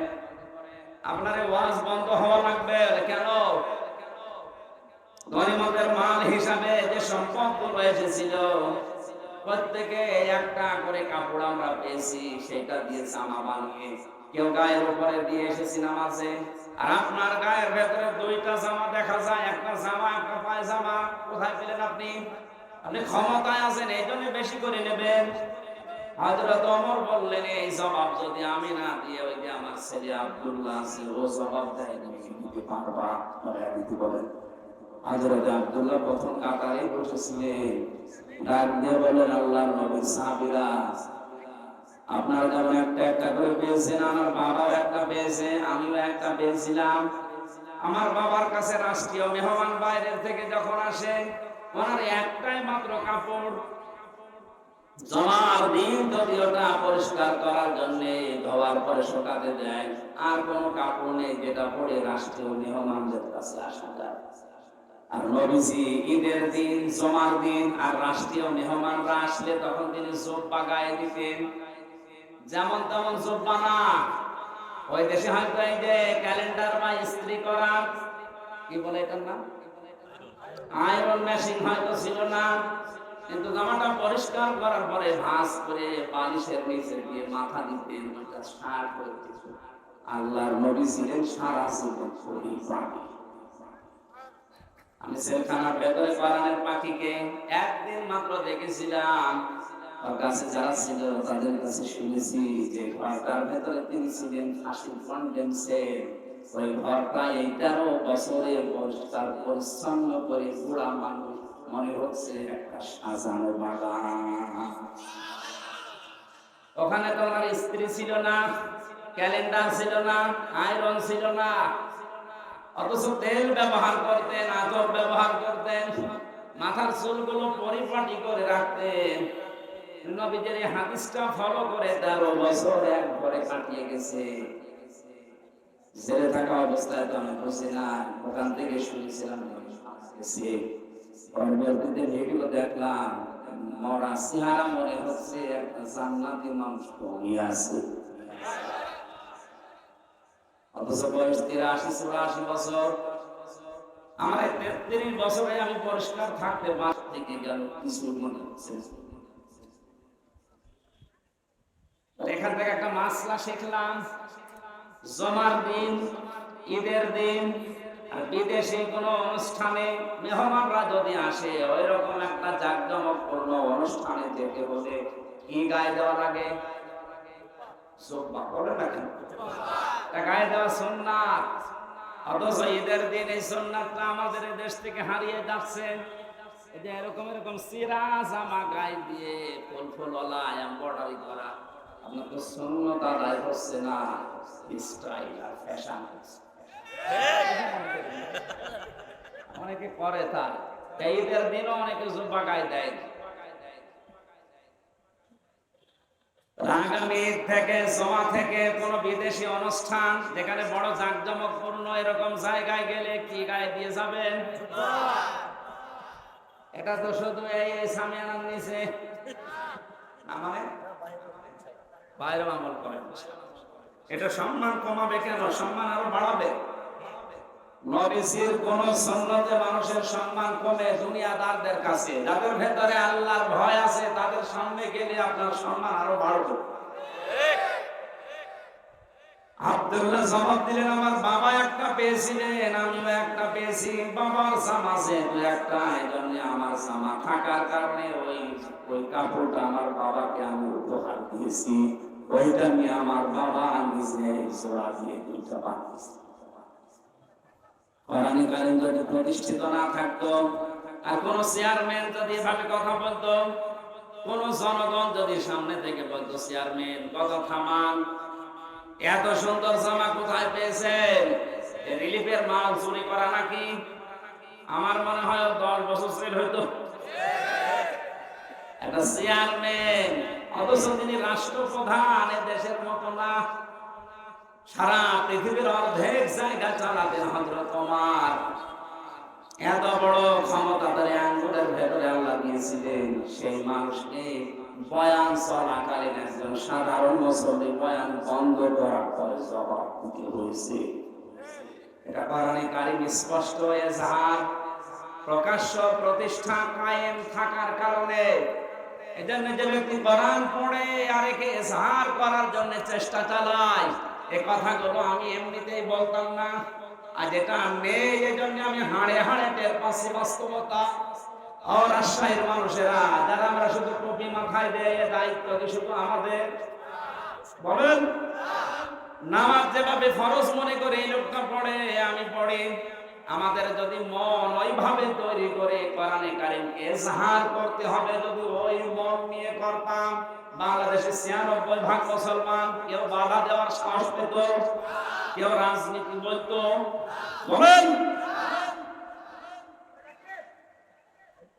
আপনার ওয়াজ বন্ধ হওয়া লাগবে। কেন? গনিমতের মাল হিসাবে যে সম্পদগুলো এসেছিল প্রত্যেকে একটা করে কাপড় আমরা পেয়েছি, সেটা দিয়ে জামা বানিয়ে কেউ গায়ের উপরে দিয়ে এসেছি নামাজে, আর আপনার গায়ের ভেতরে 2টা জামা দেখা যায়, একটা জামা একটা পায়জামা। কোথায় পেলেন আপনি? আপনি ক্ষমতায় আছেন এই জন্য বেশি করে নেবেন। হযরত ওমর বললেন, এই জবাব যদি আমি না দিয়ে ওই যে আমার ছেলে আব্দুল্লাহ আছে ও জবাব দেয়, তুমি দিতে পারবা? দিতে বলেন। হযরত আব্দুল্লাহ প্রথম কাতারে বসেছিলেন, ডাক দিয়ে বলেন, আল্লাহর নবীর সাহাবীরা আপনারা যেমন একটা একটা করে পেয়েছেন, আমার বাবাও একটা পেয়েছে, আমিও একটা পেয়েছিলাম। আমার বাবার কাছে রাষ্ট্রীয় মেহমান বাইরের থেকে যখন আসে, ওনার একটাই মাত্র কাপড়, জমার দিন যদি ওটা পরিষ্কার করার জন্য ধোয়ার পরে শুকাতে দেয়, আর কোনো কাপড় নেই যেটা পরে রাষ্ট্রীয় মেহমানদের কাছে আসা যায়। আর নবীজি ঈদের দিন, জমার দিন আর রাষ্ট্রীয় মেহমানরা আসলে তখন তিনি জুব্বা গায়ে দিতেন। যেমন তেমন জুব্বা না, ওই দেশে হয়তো এই যে ক্যালেন্ডার বা ইস্ত্রি করা কি বলে এটার নাম, আয়রন মেশিন হয়তো ছিল না, কিন্তু জামাটা পরিষ্কার করার পরে ভাঁজ করে বালিশের নিচে দিয়ে মাথা দিতেন, ওইটা সার করে দিত। আল্লাহর নবী ছিলেন সারা জীবন পরিপাটি। আমি সেলখানার ভেতরে কোরআনের পাখিকে একদিন মাত্র দেখেছিলাম, ওর কাছে যারা ছিল তাদের কাছে শুনেছি যে ঘরটার ভেতরে তিনি ছিলেন ফাঁসির কন্ডেন্সে। ওই ঘরটা এই 13 বছরে পরিষ্কার পরিচ্ছন্ন করে পুরা মানুষ মনে হচ্ছে একটা সাজানো বাগান। ওখানে তো আমার স্ত্রী ছিল না, ক্যালেন্ডার ছিল না, আয়রন ছিল না, অথচ তেল ব্যবহার করতেন, আতর ব্যবহার করতেন, মাথার চুলগুলো পরিপাটি করে রাখতেন। নবীদের এই হাদিসটা ফলো করে 13 বছর এক ঘরে কাটিয়ে গেছে। ছেলে থাকা অবস্থায় তো আমি বুঝছিলাম, ওখান থেকে শুনেছিলাম পরবর্তীতে ভিডিও দেখলাম, মরা চেহারা মনে হচ্ছে একটা জান্নাতি মানুষ ঘুমিয়ে আছে, অথচ বয়স 83-84 বছর। আমার 33 বছরে আমি পরিষ্কার থাকতে পারতে গেল কিছু মনে হচ্ছে। এখান থেকে একটা মাসলা শিখলাম, জমার দিন, ঈদের দিন আর বিদেশি কোনো অনুষ্ঠানে মেহমানরা যদি আসে ওই রকম একটা জাঁকজমকপূর্ণ অনুষ্ঠানে যেতে হলে কি গায়ে দেওয়া লাগে? জুব্বা। বলে না কেন? গায়ে দেওয়া সুন্নাত। অথচ ঈদের দিন এই সুন্নাতটা আমাদের দেশ থেকে হারিয়ে যাচ্ছে। এই যে এরকম এরকম সিরা জামা গায়ে দিয়ে ফুল ফুলওয়ালা এমব্রয়ডারি করা, আপনার তো সুন্নত আদায় হচ্ছে না, স্টাইল আর ফ্যাশন হচ্ছে। অনেকে করে তা, ঈদের দিনও অনেকে জুব্বা গায়ে দেয়। আগামী থেকে জমা থেকে কোন বিদেশি অনুষ্ঠান যেখানে বড় জাঁকজমকপূর্ণ এরকম জায়গায় গেলে কি গায়ে দিয়ে যাবেন? এটা তো শুধু এই সামিয়ানার নিচে, মানে বাইরে আমল করেন। এটা সম্মান কমাবে কেন? সম্মান আরো বাড়াবে। নবীজির কোন সুন্নতে মানুষের সম্মান কমে দুনিয়াদারদের কাছে? যাদের ভেতরে আল্লাহর ভয় আছে তাদের সামনে গেলে আপনার সম্মান আরো বাড়বে। আব্দুল্লাহ জবাব দিলেন, আমার বাবা একটা পেয়েছিলেন, আমিও একটা পেয়েছি। বাবার জামা যেহেতু একটা, এই জন্য আমার জামা থাকার কারণে ওই কাপড়টা আমার বাবাকে আমি উপহার দিয়েছি। ওইটা নিয়ে আমার বাবা নিজে জোড়া দিয়ে দুইটা বানিয়েছে। কোরআন কারীম যদি প্রতিষ্ঠিত না থাকতো, আর কোন চেয়ারম্যান যদি এভাবে কথা বলতো, কোন জনগণ যদি সামনে থেকে বলতো, চেয়ারম্যান কথা থামান, এত সুন্দর জামা কোথায় পেয়েছেন? রিলিফের মাল চুরি করা নাকি? আমার মনে হয় 10 বছর জেল হইতো। একটা চেয়ারম্যান, অথচ তিনি রাষ্ট্রপ্রধান, দেশের মতো না, সারা পৃথিবীর অর্ধেক জায়গা চালাতেন হযরত ওমর। এত বড় ক্ষমতা তার আঙ্গুলের ভেতরে আল্লাহ দিয়েছিলেন। সেই মানুষকে বয়ান চলাকালীন একজন সাধারণ মুসল্লি বয়ান বন্ধ করার পরে জবাব দিতে হয়েছে। এটা কোরআনে কারীম স্পষ্ট এজাহার, প্রকাশ্য প্রতিষ্ঠা কায়েম থাকার কারণে। এজন্য যে ব্যক্তি কোরআন পড়ে আর একে এজাহার করার জন্য চেষ্টা চালায়, এই কথাগুলো আমি এমনিতেই বলতাম না, আর যেটা নেই এই জন্য আমি হাড়ে হাড়ে টের পাচ্ছি বাস্তবতা। আর রাজশাহীর মানুষেরা যারা আমরা শুধু টুপি মাথায় দেয়, দায়িত্ব কি শুধু আমাদের? বলেন, নামাজ যেভাবে ফরজ মনে করে এই লোকটা পড়ে, আমি পড়ি, আমাদের যদি মন ওইভাবে তৈরি করে কোরআনে কারীমকে এজাহার করতে হবে, যদি ওই মন নিয়ে করতাম, বাংলাদেশে 96% মুসলমান, কেউ বাধা দেওয়ার সাহস পেত, কেউ রাজনীতি বলতো? বলেন।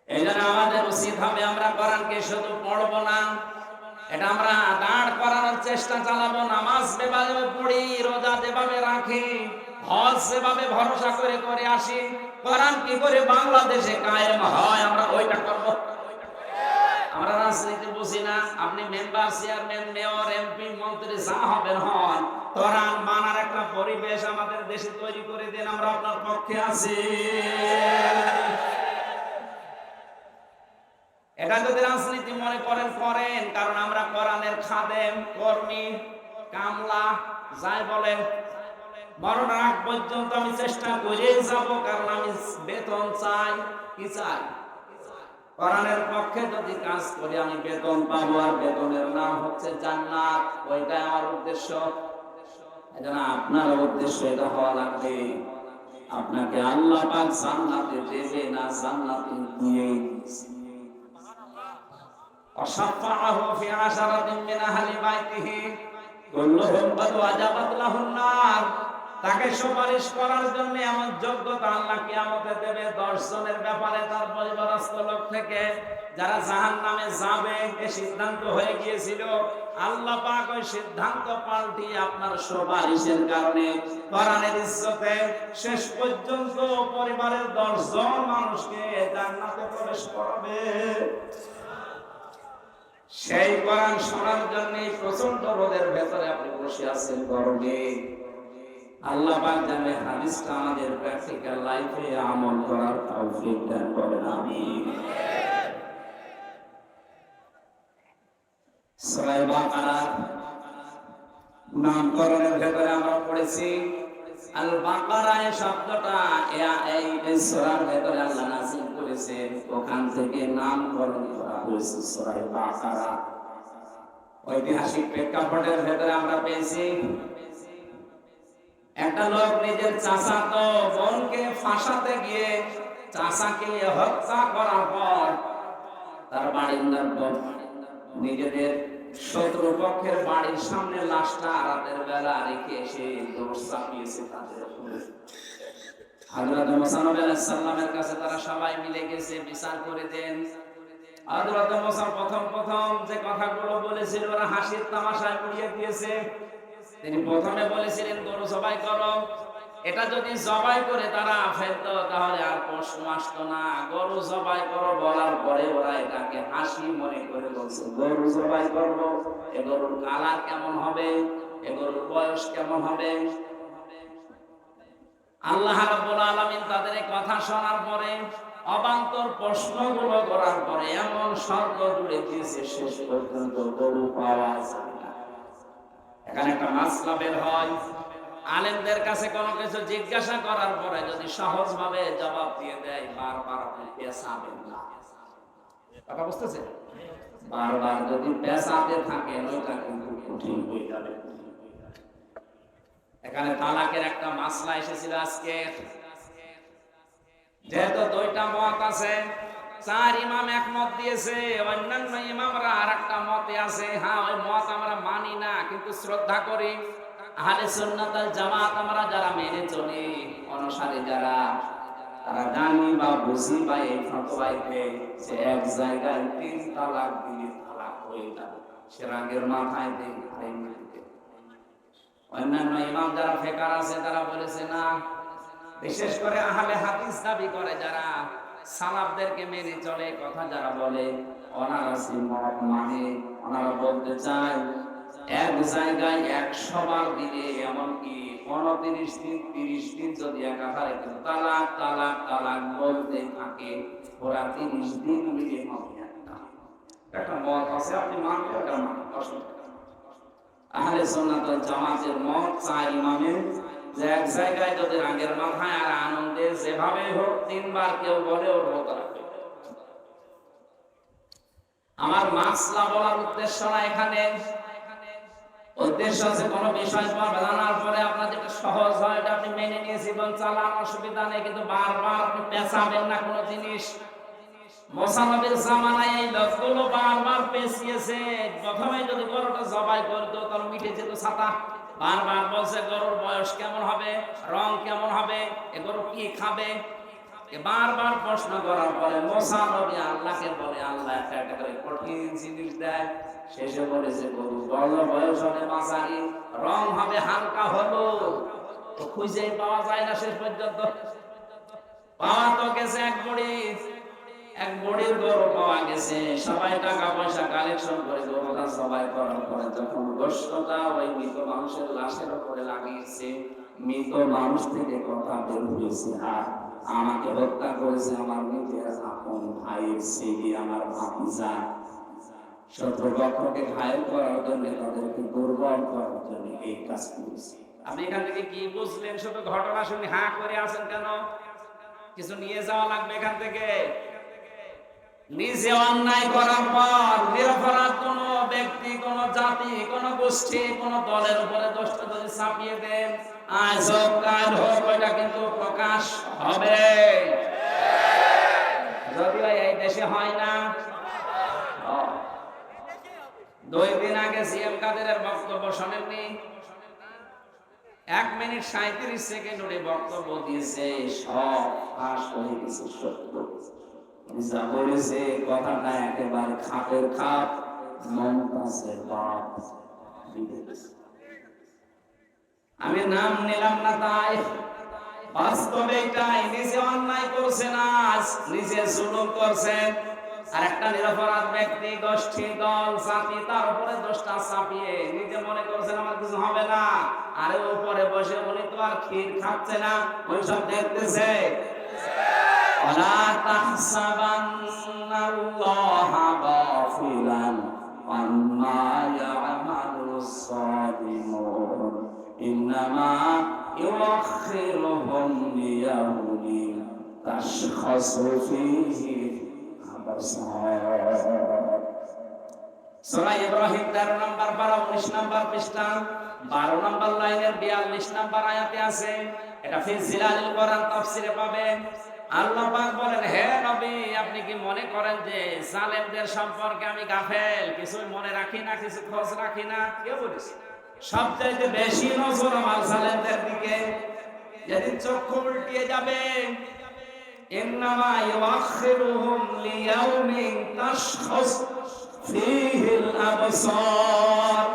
এই জন্য আমাদের উচিত হবে আমরা কোরআনকে শুধু পড়বো না, এটা আমরা দাঁড় করানোর চেষ্টা চালাবো। নামাজ যেভাবে পড়ি, রোজা যেভাবে রাখি, হজ যেভাবে ভরসা করে করে আসি, কোরআন কি করে বাংলাদেশে কায়েম হয় আমরা ওইটা করবো। আমরা রাজনীতি বুঝি না। আপনি মেম্বার, চেয়ারম্যান, মেয়র, এমপি, মন্ত্রী যা হবেন হন, কোরআন মানার একটা পরিবেশ আমাদের দেশে তৈরি করে দেন, আমরা আপনার পক্ষে আছি। এটা যদি রাজনীতি মনে করেন করেন, কারণ আমরা কোরআনের খাদেম, কর্মী, কামলা যাই বলেন, মরণের আগ পর্যন্ত আমি চেষ্টা করেই যাব, কারণ আমি বেতন চাই। কি চাই? কোরআনের পক্ষে যদি কাজ করি আমি বেতন পাবো, আর বেতনের নাম হচ্ছে জান্নাত। ওইটাই আমার উদ্দেশ্য। এজন্য আপনার উদ্দেশ্য এটা হওয়া লাগবে, আপনাকে আল্লাহ পাক জান্নাতে দেবে না, জান্নাতে দিয়ে وشفعه في عشرة من أهل بيته كلهم قد وجبت له النار। তাকে সুপারিশ করার জন্য এমন যোগ্যতা আল্লাহ কিয়ামতে দেবে 10 জনের ব্যাপারে তার পরিবারস্থ লোক থেকে, যারা জাহান্নামে যাবে এই সিদ্ধান্ত হয়ে গিয়েছিল। আল্লাহ পাক ওই সিদ্ধান্ত পাল্টিয়ে আপনার সুপারিশের কারণে কোরআনের ইজ্জতে শেষ পর্যন্ত পরিবারের 10 জন মানুষকে জান্নাতে প্রবেশ করাবে। সেই কোরআন শোনার জন্য প্রচন্ড রোদের ভেতরে আপনি বসে আছেন গরমে। আল্লাহ পাক জানে হাদিসটা আমাদের প্র্যাকটিক্যাল লাইফে আমল করার তৌফিক দান করেন, আমিন। সূরা বাকারা নামকরণের ভেতরে আমরা পড়েছি আল বাকারা এই শব্দটা এই সূরার ভেতরে আল্লাহ নাযিল করেছেন, ওখান থেকে নামকরণ করা হয়েছে সূরা বাকারা। ঐতিহাসিক প্রেক্ষাপটের ভেতরে আমরা পেয়েছি একটা লোক নিজের চাচাতো বোনকে ফাঁসাতে গিয়ে চাচাকে হত্যা করার পর তার বাড়ির লোক নিজেদের শত্রুপক্ষের বাড়ির সামনে লাশটা রাতের বেলা রেখে এসে দৌড় চাপিয়েছে তাদের উপরে। হযরত মুসা আলাইহিস সালামের কাছে তারা সবাই মিলে গেছে, বিচার করে দেন। হযরত মুসা প্রথম যে কথাগুলো বলেছিল ওরা হাসির তামাশায় উড়িয়ে দিয়েছে। তিনি প্রথমে বলেছিলেন গরু জবাই করো, এটা যদি জবাই করে তারা ফেলতো তাহলে আর প্রশ্ন আসতো না। গরু জবাই করো বলার পরে ওরা এটাকে হাসি মনে করে বলছে গরু জবাই করবো, এ গরুর কালার কেমন হবে, এ গরুর বয়স কেমন হবে। আল্লাহ রাব্বুল আলামিন তাদের এই কথা শোনার পরে অবান্তর প্রশ্নগুলো করার পরে এমন শর্ত জুড়ে দিয়েছে শেষ পর্যন্ত গরু পাওয়া যায় না। এখানে একটা মাসলা বের হয়, আলেমদের কাছে কোনো কিছু জিজ্ঞাসা করার পরে যদি সহজভাবে জবাব দিয়ে দেয় বারবার আপনি পেছাবেন না। কথা বুঝতেছেন? বারবার যদি পেছাতে থাকেন ওইটা কিন্তু কঠিন হয়ে যাবে। এখানে তালাকের একটা মাসলা এসেছিল আজকে। যেহেতু দুইটা মত আছে, চার ইমাম এক মত দিয়েছে, অন্যান্য ইমামরা আরেকটা মতে আছে। হ্যাঁ, ওই মত আমরা মানি না কিন্তু শ্রদ্ধা করি। আহলে সুন্নাত ওয়াল জামাত আমরা যারা মেনে চলি, অনুসারী যারা, তারা জানি বা বুঝি বা এই ফতোয়াইতে যে এক জায়গায় 3 তালাক দিলে তালাক হয়ে যাবে, সে রাগের মাথায় দেয়। অন্যান্য ইমাম যারা ফিকার আছে তারা বলেছে না, বিশেষ করে আহলে হাদিস দাবি করে যারা, সালাফদেরকে মেনে চলে, কথা যারা বলে, ওনারা সিমত মানে ওনারা বলতে চায় এক জায়গায় 100 বার দিলে, এমনকি 29 দিন 30 দিন যদি একাধারে তালাক তালাক তালাক বলতে থাকে, ওরা 30 দিন মিলে হবে একটা মত আছে। আপনি মানতে পারেন আহলে সুন্নাত ওয়াল জামাতের মত চার ইমামের যে এক জায়গায় যদি রাগের মাথায় আর আনন্দে যেভাবে হোক 3 বার কেউ বলে ওর মত রাখবে। আমার মাসলা বলার উদ্দেশ্য না এখানে, উদ্দেশ্য আছে কোনো বিষয় জানার পরে আপনার যেটা সহজ হয় এটা আপনি মেনে নিয়ে জীবন চালান, অসুবিধা নেই, কিন্তু বারবার আপনি পেছাবেন না কোনো জিনিস। মুসা নবীর জামানায় এই লোকগুলো বারবার পেছিয়েছে। প্রথমে যদি গরুটা জবাই করতো তাহলে মিটে যেত ছাতা। বারবার বলছে গরুর বয়স কেমন হবে, রং কেমন হবে, এ গরু কি খাবে। বারবার প্রশ্ন করার পরে মুসা নবী আল্লাহকে বলে, আল্লাহ একটা করে কঠিন জিনিস দেয়। শেষে বলেছে গরু বড় বয়স হবে মাঝারি, রং হবে হালকা হলুদ। তো খুঁজেই পাওয়া যায় না শেষ পর্যন্ত। পাওয়া তো গেছে এক বড়ির গরু পাওয়া গেছে। সবাই টাকা পয়সা কালেকশন করে গরুটা সবাই করার পরে যখন গোশতটা ওই মৃত মানুষের লাশের উপরে লাগিয়েছে, মৃত মানুষ থেকে কথা বের হয়েছে, আর আমাকে হত্যা করেছে আমার নিজের আপন ভাইয়ের ছেলে, আমার ভাতিজা। শত্রুপক্ষকে ঘায়েল করার জন্য, তাদেরকে দুর্বল করার জন্য এই কাজ করেছে। আপনি এখান থেকে কি বুঝলেন? শুধু ঘটনা শুনে হাঁ করে আছেন কেন? কিছু নিয়ে যাওয়া লাগবে এখান থেকে। নিজে অন্যায় করার পর নিরপরাধ কোন ব্যক্তি, কোন জাতি, কোন গোষ্ঠী, কোন দলের উপরে দোষটা যদি চাপিয়ে দেন, আজ হোক কাল হোক ওইটা কিন্তু প্রকাশ হবে। যদিও এই দেশে হয় না। 2 দিন আগে সিএম কাদেরের বক্তব্য শোনেননি? 1 মিনিট 37 সেকেন্ড ওরে বক্তব্য দিয়েছে, সব ফাঁস হয়ে গেছে। সত্য যা বলেছে কথাটা একেবারে খাপের খাপ। মমতাজের বাপ। আমি নাম নিলাম না তাই, বাস্তবে এটাই। নিজে অন্যায় করছেন, আজ নিজে জুলুম করছেন, আর একটা নিরপরাধ ব্যক্তি, গোষ্ঠী, দল, জাতি তার উপরে দোষটা চাপিয়ে নিজে মনে করছেন আমার কিছু হবে না। আরে উপরে বসে উনি তো আর ক্ষীর খাচ্ছে না, ওই সব দেখতেছে। ولا تحسبن الله غافلا عما يعمل الظالمون إنما يؤخرهم ليوم تشخص فيه الأبصار সূরা ইব্রাহিম 13 নম্বর 19 নম্বর পৃষ্ঠা 12 নম্বর লাইনের 42 নম্বর আয়াতে আছে। এটা ফি জিলালিল কোরআন তাফসিরে পাবেন। আল্লাহ পাক বলেন, হে নবী, আপনি কি মনে করেন যে জালেমদের সম্পর্কে আমি গাফেল, কিছু মনে রাখি না, কিছু খোঁজ রাখি না? কে বলেছে? সবচাইতে বেশি নজর আমার জালেমদের দিকে। যেদিন চক্ষু উল্টিয়ে যাবে, ইন্নামা ইউআখিরুহুম লিয়াউমিন তাশখাস ফীহিল আবসার।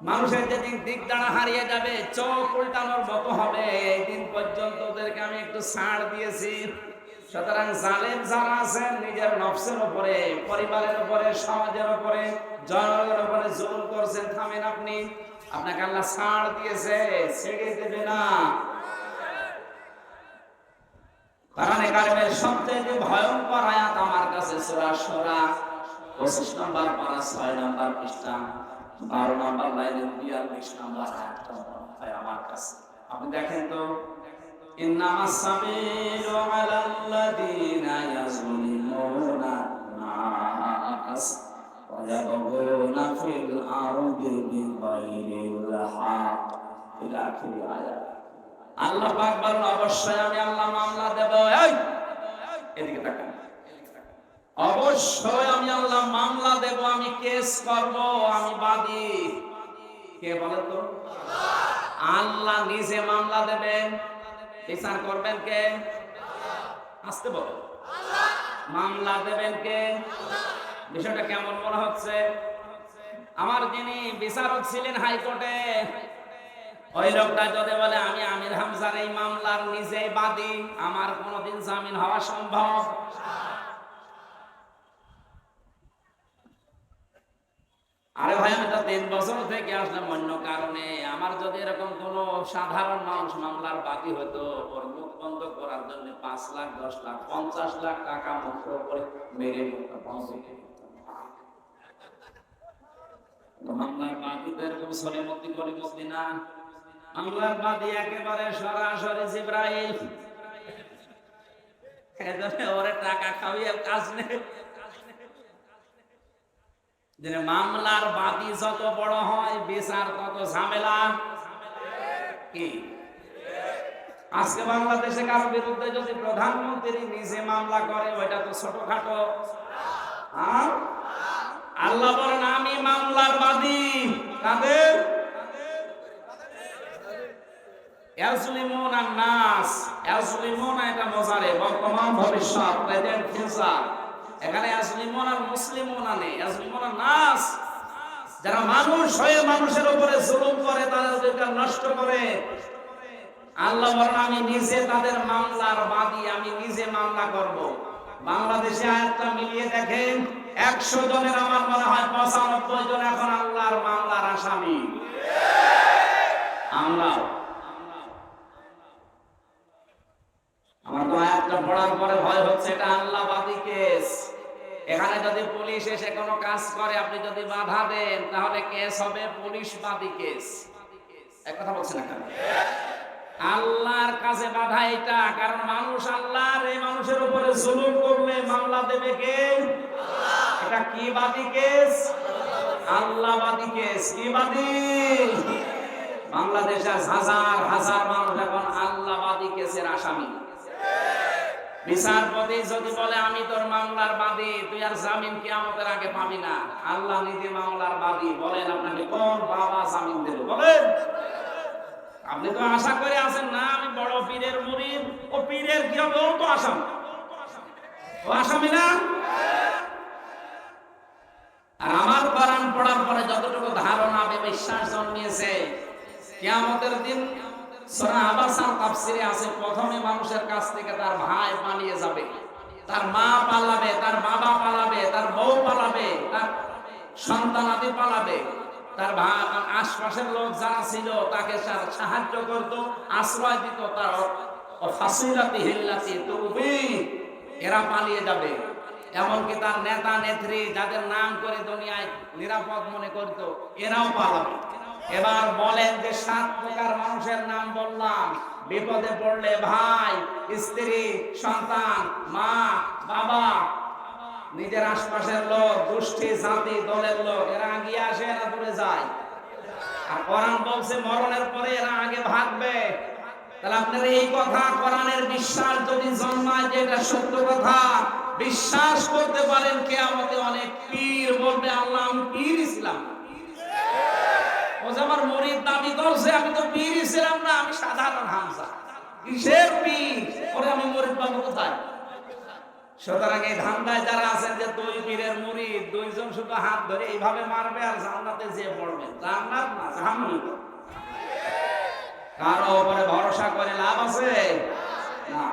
মানুষের যেদিন দিক দাঁড়া হারিয়ে যাবে, চোখ উল্টানোর মতো হবে, এই দিন পর্যন্ত ওদেরকে আমি একটু ছাড় দিয়েছি। সুতরাং জালেম যারা আছেন, নিজের নফসের উপরে, পরিবারের উপরে, সমাজের উপরে, জনগণের উপরে জুলুম করছেন, থামেন আপনি। আপনাকে আল্লাহ ছাড় দিয়েছে, ছেড়ে দেবে না। কোরআনে কারিমের সবচেয়ে ভয়ঙ্কর আয়াত আমার কাছে সূরা শুরা 25 নম্বর পারা 6 নম্বর পৃষ্ঠা 12 নম্বর লাইনের 42 নম্বর আয়াতটা আমার কাছে। আপনি দেখেন তো, ইন্নামাস সাবিলু আলাল্লাযীনা ইয়াযলিমুনা নাস ওয়া ইয়াবগুনা ফিল আরদি বিগাইরিল হক ইলা আখির আয়াত। আল্লাহ পাক বলেন, অবশ্যই আমি আল্লাহ মামলা দেব। এই এদিকে তাকান, অবশ্যই আমি আল্লাহ মামলা দেব, আমি কেস করব, আমি বাদী। কে বলে তো? আল্লাহ নিজে মামলা দেবেন, বিচার করবেন কে? আসতে বলো, মামলা দেবেন কে? বিষয়টা কেমন মনে হচ্ছে? আমার যিনি বিচারক ছিলেন হাইকোর্টে, ওই লোকটা যদি বলে আমি আমির হামজার এই মামলার নিজেই বাদী, আমার কোনোদিন জামিন হওয়া সম্ভব? আরে ভাই, আমি তো 3 বছর থেকে আসলাম অন্য কারণে। আমার যদি এরকম কোন সাধারণ মানুষ মামলার বাদী হতো, ওর মুখ বন্ধ করার জন্য 5 লাখ 10 লাখ 50 লাখ টাকা মুখের উপরে মেরে মুখটা বন্ধ করে দিতাম। মামলার বাদী তো এরকম সলিমতি গলিমতি না। মামলার বাদী একেবারে সরাসরি জিবরাইল। এজন্য ওরে টাকা খাওয়িয়ে কাজ নেই। যে মামলার বাদী যত বড় হয়, বিচার তত ঝামেলা। কি আজকে বাংলাদেশে কারো বিরুদ্ধে যদি প্রধানমন্ত্রী নিজে মামলা করে, ওইটা তো ছোটখাটো। আর আল্লাহ বলেন, আমি মামলার বাদী। কাদের? ইয়াজলিমুনা নাস। ইয়াজলিমুনা এটা মুজারে, বর্তমান ভবিষ্যৎ, প্রেজেন্ট ফিউচার। এখানে ইয়াজলিমুনা আর মুসলিমুনা নেই, ইয়াজলিমুনা নাস। যারা মানুষ হয়ে মানুষের উপরে জুলুম করে, তাদের অধিকার নষ্ট করে, আল্লাহ বলেন আমি নিজে তাদের মামলার বাদী, আমি নিজে মামলা করব। বাংলাদেশে আয়াতটা মিলিয়ে দেখেন, 100 জনের আমার মনে হয় 95 জন এখন আল্লাহর মামলার আসামি। আমরাও। আমার তো আয়াতটা পড়ার পরে ভয় হচ্ছে, এটা আল্লাহবাদী কেস। এখানে যদি পুলিশ এসে কোনো কাজ করে, আপনি যদি বাধা দেন, তাহলে কেস হবে পুলিশবাদী কেস। এক কথা বলছেন না কেন? আল্লাহর কাছে বাধা এটা, কারণ মানুষ আল্লাহর, এই মানুষের উপরে জুলুম করলে মামলা দেবে কে? এটা কি বাদী কেস? আল্লাহবাদী কেস। কি বাদী? বাংলাদেশে হাজার হাজার মানুষ এখন আল্লাহবাদী কেসের আসামি। বিচারপতি যদি বলে আমি তোর মামলার বাদী, তুই আর জামিন কিয়ামতের আগে পাবি না, আল্লাহ নিজে মামলার বাদী। বলেন আপনাকে কোন বাবা জামিন দেবে? বলেন। আপনি তো আশা করে আছেন না আমি বড় পীরের মুরিদ, ও পীরের কি হবে? ও তো আসামি। ও আসামি না? আর আমার কোরআন পড়ার পরে যতটুকু ধারণা বিশ্বাস জন্মিয়েছে, কিয়ামতের দিন সূরা আবাসা তাফসিরে আছে, প্রথমে মানুষের কাছ থেকে তার ভাই পালিয়ে যাবে, তার মা পালাবে, তার বাবা পালাবে, তার বউ পালাবে, তার সন্তানাদি পালাবে, তার আশপাশের লোক যারা ছিল তাকে সাহায্য করত, আশ্রয় দিত, তার ফাসিলাতি হিল্লাতি তুবি, এরা পালিয়ে যাবে। এমনকি তার নেতা নেত্রী যাদের নাম করে দুনিয়ায় নিরাপদ মনে করত, এরাও পালাবে। এবার বলেন যে 7 প্রকার মানুষের নাম বললাম, বিপদে পড়লে ভাই, স্ত্রী, সন্তান, মা, বাবা, নিজের আশপাশের লোক, গোষ্ঠী, জাতি, দলের লোক, এরা আগে আসে, এরা দূরে যায়। আর কোরআন বলছে মরণের পরে এরা আগে ভাগবে। তাহলে আপনার এই কথা, কোরআনের বিশ্বাস যদি জন্মায় যে এটা সত্য কথা, বিশ্বাস করতে পারেন কিয়ামতে অনেক পীর বলবে আল্লাহ আমি পীর ছিলাম। ও যে আমার মুরিদ দাবি করছে, আমি তো পীর ছিলাম না, আমি সাধারণ হামজা। কিসের পীর? ওরে আমি মুরিদ পাবো কোথায়? সুতরাং এই ধান্দায় যারা আছেন যে দুই পীরের মুরিদ, দুইজন শুধু হাত ধরে এইভাবে মারবে আর জান্নাতে যেয়ে পড়বে, জান্নাত না জাহান্নাম। কারো উপরে ভরসা করে লাভ আছে না।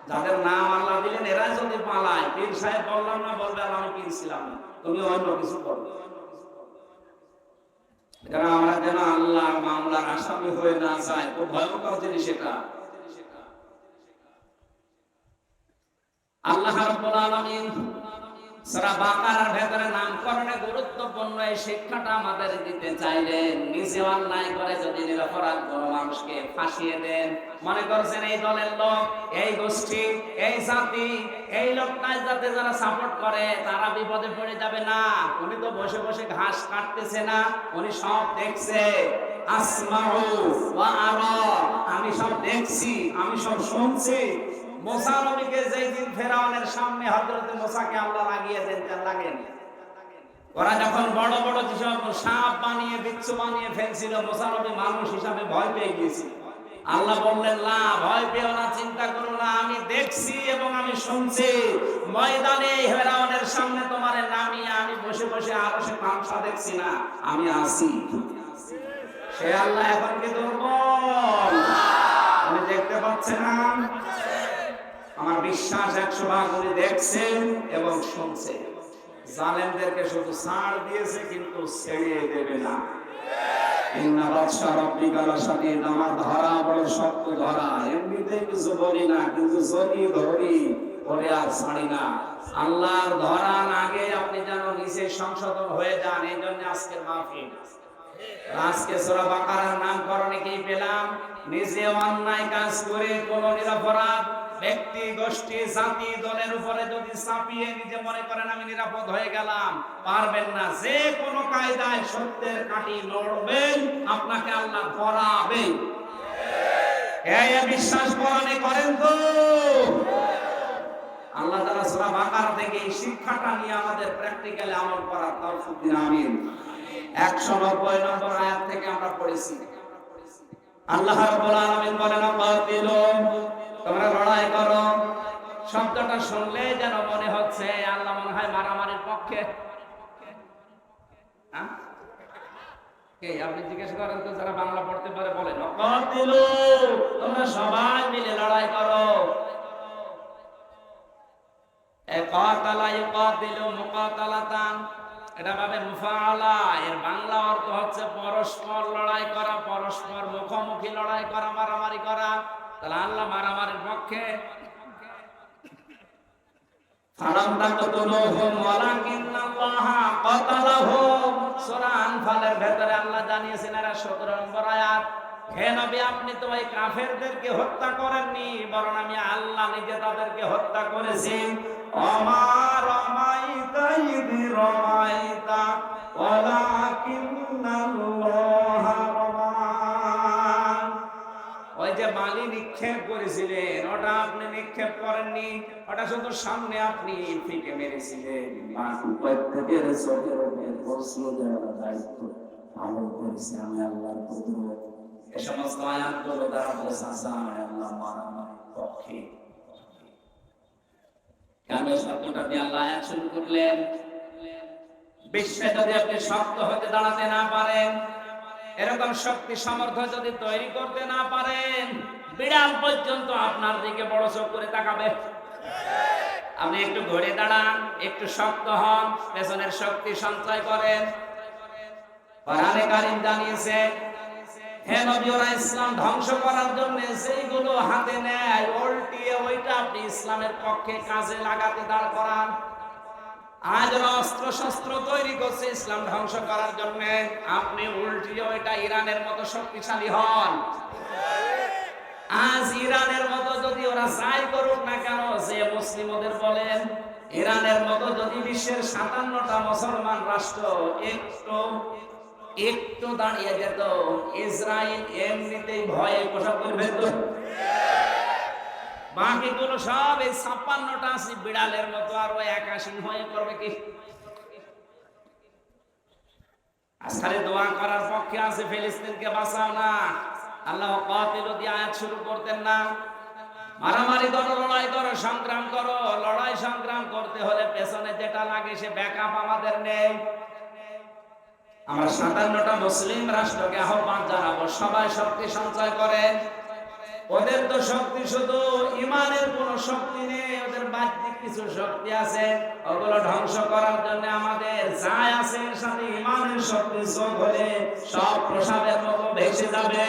যাদের নাম আল্লাহ দিলেন এরা যদি পালায়, পীর সাহেব বললাম না, বলবে আর আমি পীর ছিলাম না, তুমি অন্য কিছু করবে। এটা আমরা যেন আল্লাহ মামলার আসামি হয়ে না যায়, খুব ভয়ঙ্কর জিনিস এটা। আল্লাহ রাব্বুল আলামিন সূরা বাকারার ভেতরে নামকরণে গুরুত্বপূর্ণ এই শিক্ষাটা আমাদের দিতে চাইলেন। নিজে অন্যায় করে যদি নিরপরাধ কোনো মানুষকে ফাঁসিয়ে দেন, মনে করছেন এই দলের লোক, এই গোষ্ঠী, এই জাতি, এই লোকটাই যাতে যারা সাপোর্ট করে তারা বিপদে পড়ে যাবে না। উনি তো বসে বসে ঘাস কাটতেছে না, উনি সব দেখছে। আসমাউ ওয়া আরা, আমি সব দেখছি, আমি সব শুনছি। মুসা নবীকে যেই দিন ফেরাউনের সামনে হযরত মুসাকে আল্লাহ লাগিয়ে দেন, লাগেন। ওরা যখন বড় বড় যেসব সাপ বানিয়ে, বিচ্ছু বানিয়ে ফেলছিল, মুসা নবী মানুষ হিসাবে ভয় পেয়ে গিয়েছিল। আল্লাহ বললেন না, ভয় পেও না, চিন্তা করো না, আমি দেখছি এবং আমি শুনছি। ময়দানে ফেরাউনের সামনে তোমারে নামিয়ে আমি বসে বসে আরশে তামসা দেখছি না, আমি আছি। সে আল্লাহ এখন কি দুর্বল? উনি দেখতে পাচ্ছেন না? আমার বিশ্বাস 100 ভাগ উনি দেখছেন এবং শুনছেন। জালেমদেরকে শুধু ছাড় দিয়েছে, কিন্তু ছেড়ে দেবে না। ইন্না বাদশা রাব্বিকা লাশাদীদ, আমার ধরা বড় শক্ত ধরা। এমনিতেই কিছু বলি না, কিন্তু যদি ধরি ওরে আর ছাড়ি না। আল্লাহর ধরার আগে আপনি যেন নিজে সংশোধন হয়ে যান। এই জন্য আজকের মাহফিল। আজকে সূরা বাকারার নামকরণে কি পেলাম? নিজে অন্যায় কাজ করে কোন নিরপরাধ ব্যক্তি, গোষ্ঠী, জাতি, দলের উপরে যদি চাপিয়ে নিজে মনে করেন আমি নিরাপদ হয়ে গেলাম, পারবেন না। যে কোনো কায়দায় সত্যের কাঠি লড়বেন, আপনাকে আল্লাহ ধরাবেন। এই বিশ্বাস কোরআনে করেন তো? আল্লাহ তাআলা সূরা বাকারা থেকে এই শিক্ষাটা নিয়ে আমাদের প্র্যাকটিক্যালি আমল করার তৌফিক দিন, আমিন। 190 নম্বর আয়াত থেকে আমরা পড়েছি। আল্লাহ রাব্বুল আলামিন বলেন, কাতিলু, তোমরা লড়াই করো। শব্দটা শুনলে যেন মনে হচ্ছে আল্লাহ মনে হয় মারামারির পক্ষে। আপনি জিজ্ঞেস করেন তো, যারা বাংলা পড়তে পারে বলেন, কাতিলু, তোমরা সবাই মিলে লড়াই করো। কাতালা ইকাতিলু মুকাতালাতান, এটা ভাবে মুফাআলা, এর বাংলা অর্থ হচ্ছে পরস্পর লড়াই করা, পরস্পর মুখোমুখি লড়াই করা, মারামারি করা। তাহলে আল্লাহ মারামারির পক্ষে। ফালাম তাকতুলুহুম ওয়ালাকিন্নাল্লাহা কাতালাহুম, সূরা আনফালের ভেতরে আল্লাহ জানিয়েছেন, এরা 17 নম্বর আয়াত, হে নবী আপনি তো ওই কাফেরদেরকে হত্যা করেননি, বরং আমি আল্লাহ নিজে তাদেরকে হত্যা করেছি। ওমা রামাইতা ইয রামাইতা ওয়ালাকিন্নাল্লাহা রামা। ওই যে বালি নিক্ষেপ করেছিলেন, ওটা আপনি নিক্ষেপ করেননি, ওটা শুধু সামনে আপনি ফিকে মেরেছিলেন। প্রত্যেকের চোখের উপরে বসিয়ে দেওয়ার দায়িত্ব আমল করেছি আমি, আল্লাহর কুদরত। এই সমস্ত আয়াতগুলো দ্বারা বোঝা যায় আল্লাহ মারামারির পক্ষে। কেন শব্দটা দিয়ে আল্লাহ আয়াত শুরু করলেন? বিশ্বে যদি আপনি শক্ত হতে দাঁড়াতে না পারেন, এরকম শক্তি সামর্থ্য যদি তৈরি করতে না পারেন, বিড়াল পর্যন্ত আপনার দিকে বড় চোখ করে তাকাবে। আপনি একটু ঘুরে দাঁড়ান, একটু শক্ত হন, পেছনের শক্তি সঞ্চয় করেন। কোরআনে কারীম জানিয়েছে, হে নবী, ওরা ইসলাম ধ্বংস করার জন্য যেইগুলো হাতে নেয় উল্টিয়ে ওইটা আপনি ইসলামের পক্ষে কাজে লাগাতে দাঁড় করান। আজ ওরা অস্ত্র শস্ত্র তৈরি করছে ইসলাম ধ্বংস করার জন্য। আপনি উল্টিয়ে ওইটা ইরানের মতো শক্তিশালী হন। আজ ইরানের মতো যদি ওরা যাই করুক না কেন, যে মুসলিম ওদের বলেন, ইরানের মতো যদি বিশ্বের 57টা মুসলমান রাষ্ট্র একটু দাঁড়িয়ে যেত, ইসরায়েল এমনিতেই ভয়ে পোশাক করে ফেলত। বাকিগুলো সব এই 56টা বিড়ালের মতো, আর ওই 81 হয়ে করবে কি? আজকাল দোয়া করার পক্ষে আছে, ফিলিস্তিনকে বাঁচাও না, আল্লাহ কাতিলু দিয়ে আয়াত শুরু করতেন না? মারামারি করো, লড়াই করো, সংগ্রাম করো। লড়াই সংগ্রাম করতে হলে পেছনে যেটা লাগে সে ব্যাকআপ আমাদের নেই। আমরা 57টা মুসলিম রাষ্ট্রকে আহ্বান জানাবো, সবাই শক্তি সঞ্চয় করেন। ওদের তো শক্তি শুধু ইমানের কোনো শক্তি নেই, ওদের বাহ্যিক কিছু শক্তি আছে। ওগুলো ধ্বংস করার জন্য আমাদের যাই আছে এর সাথে ইমানের শক্তি যোগ হলে সব প্রসাদের মতো ভেসে যাবে।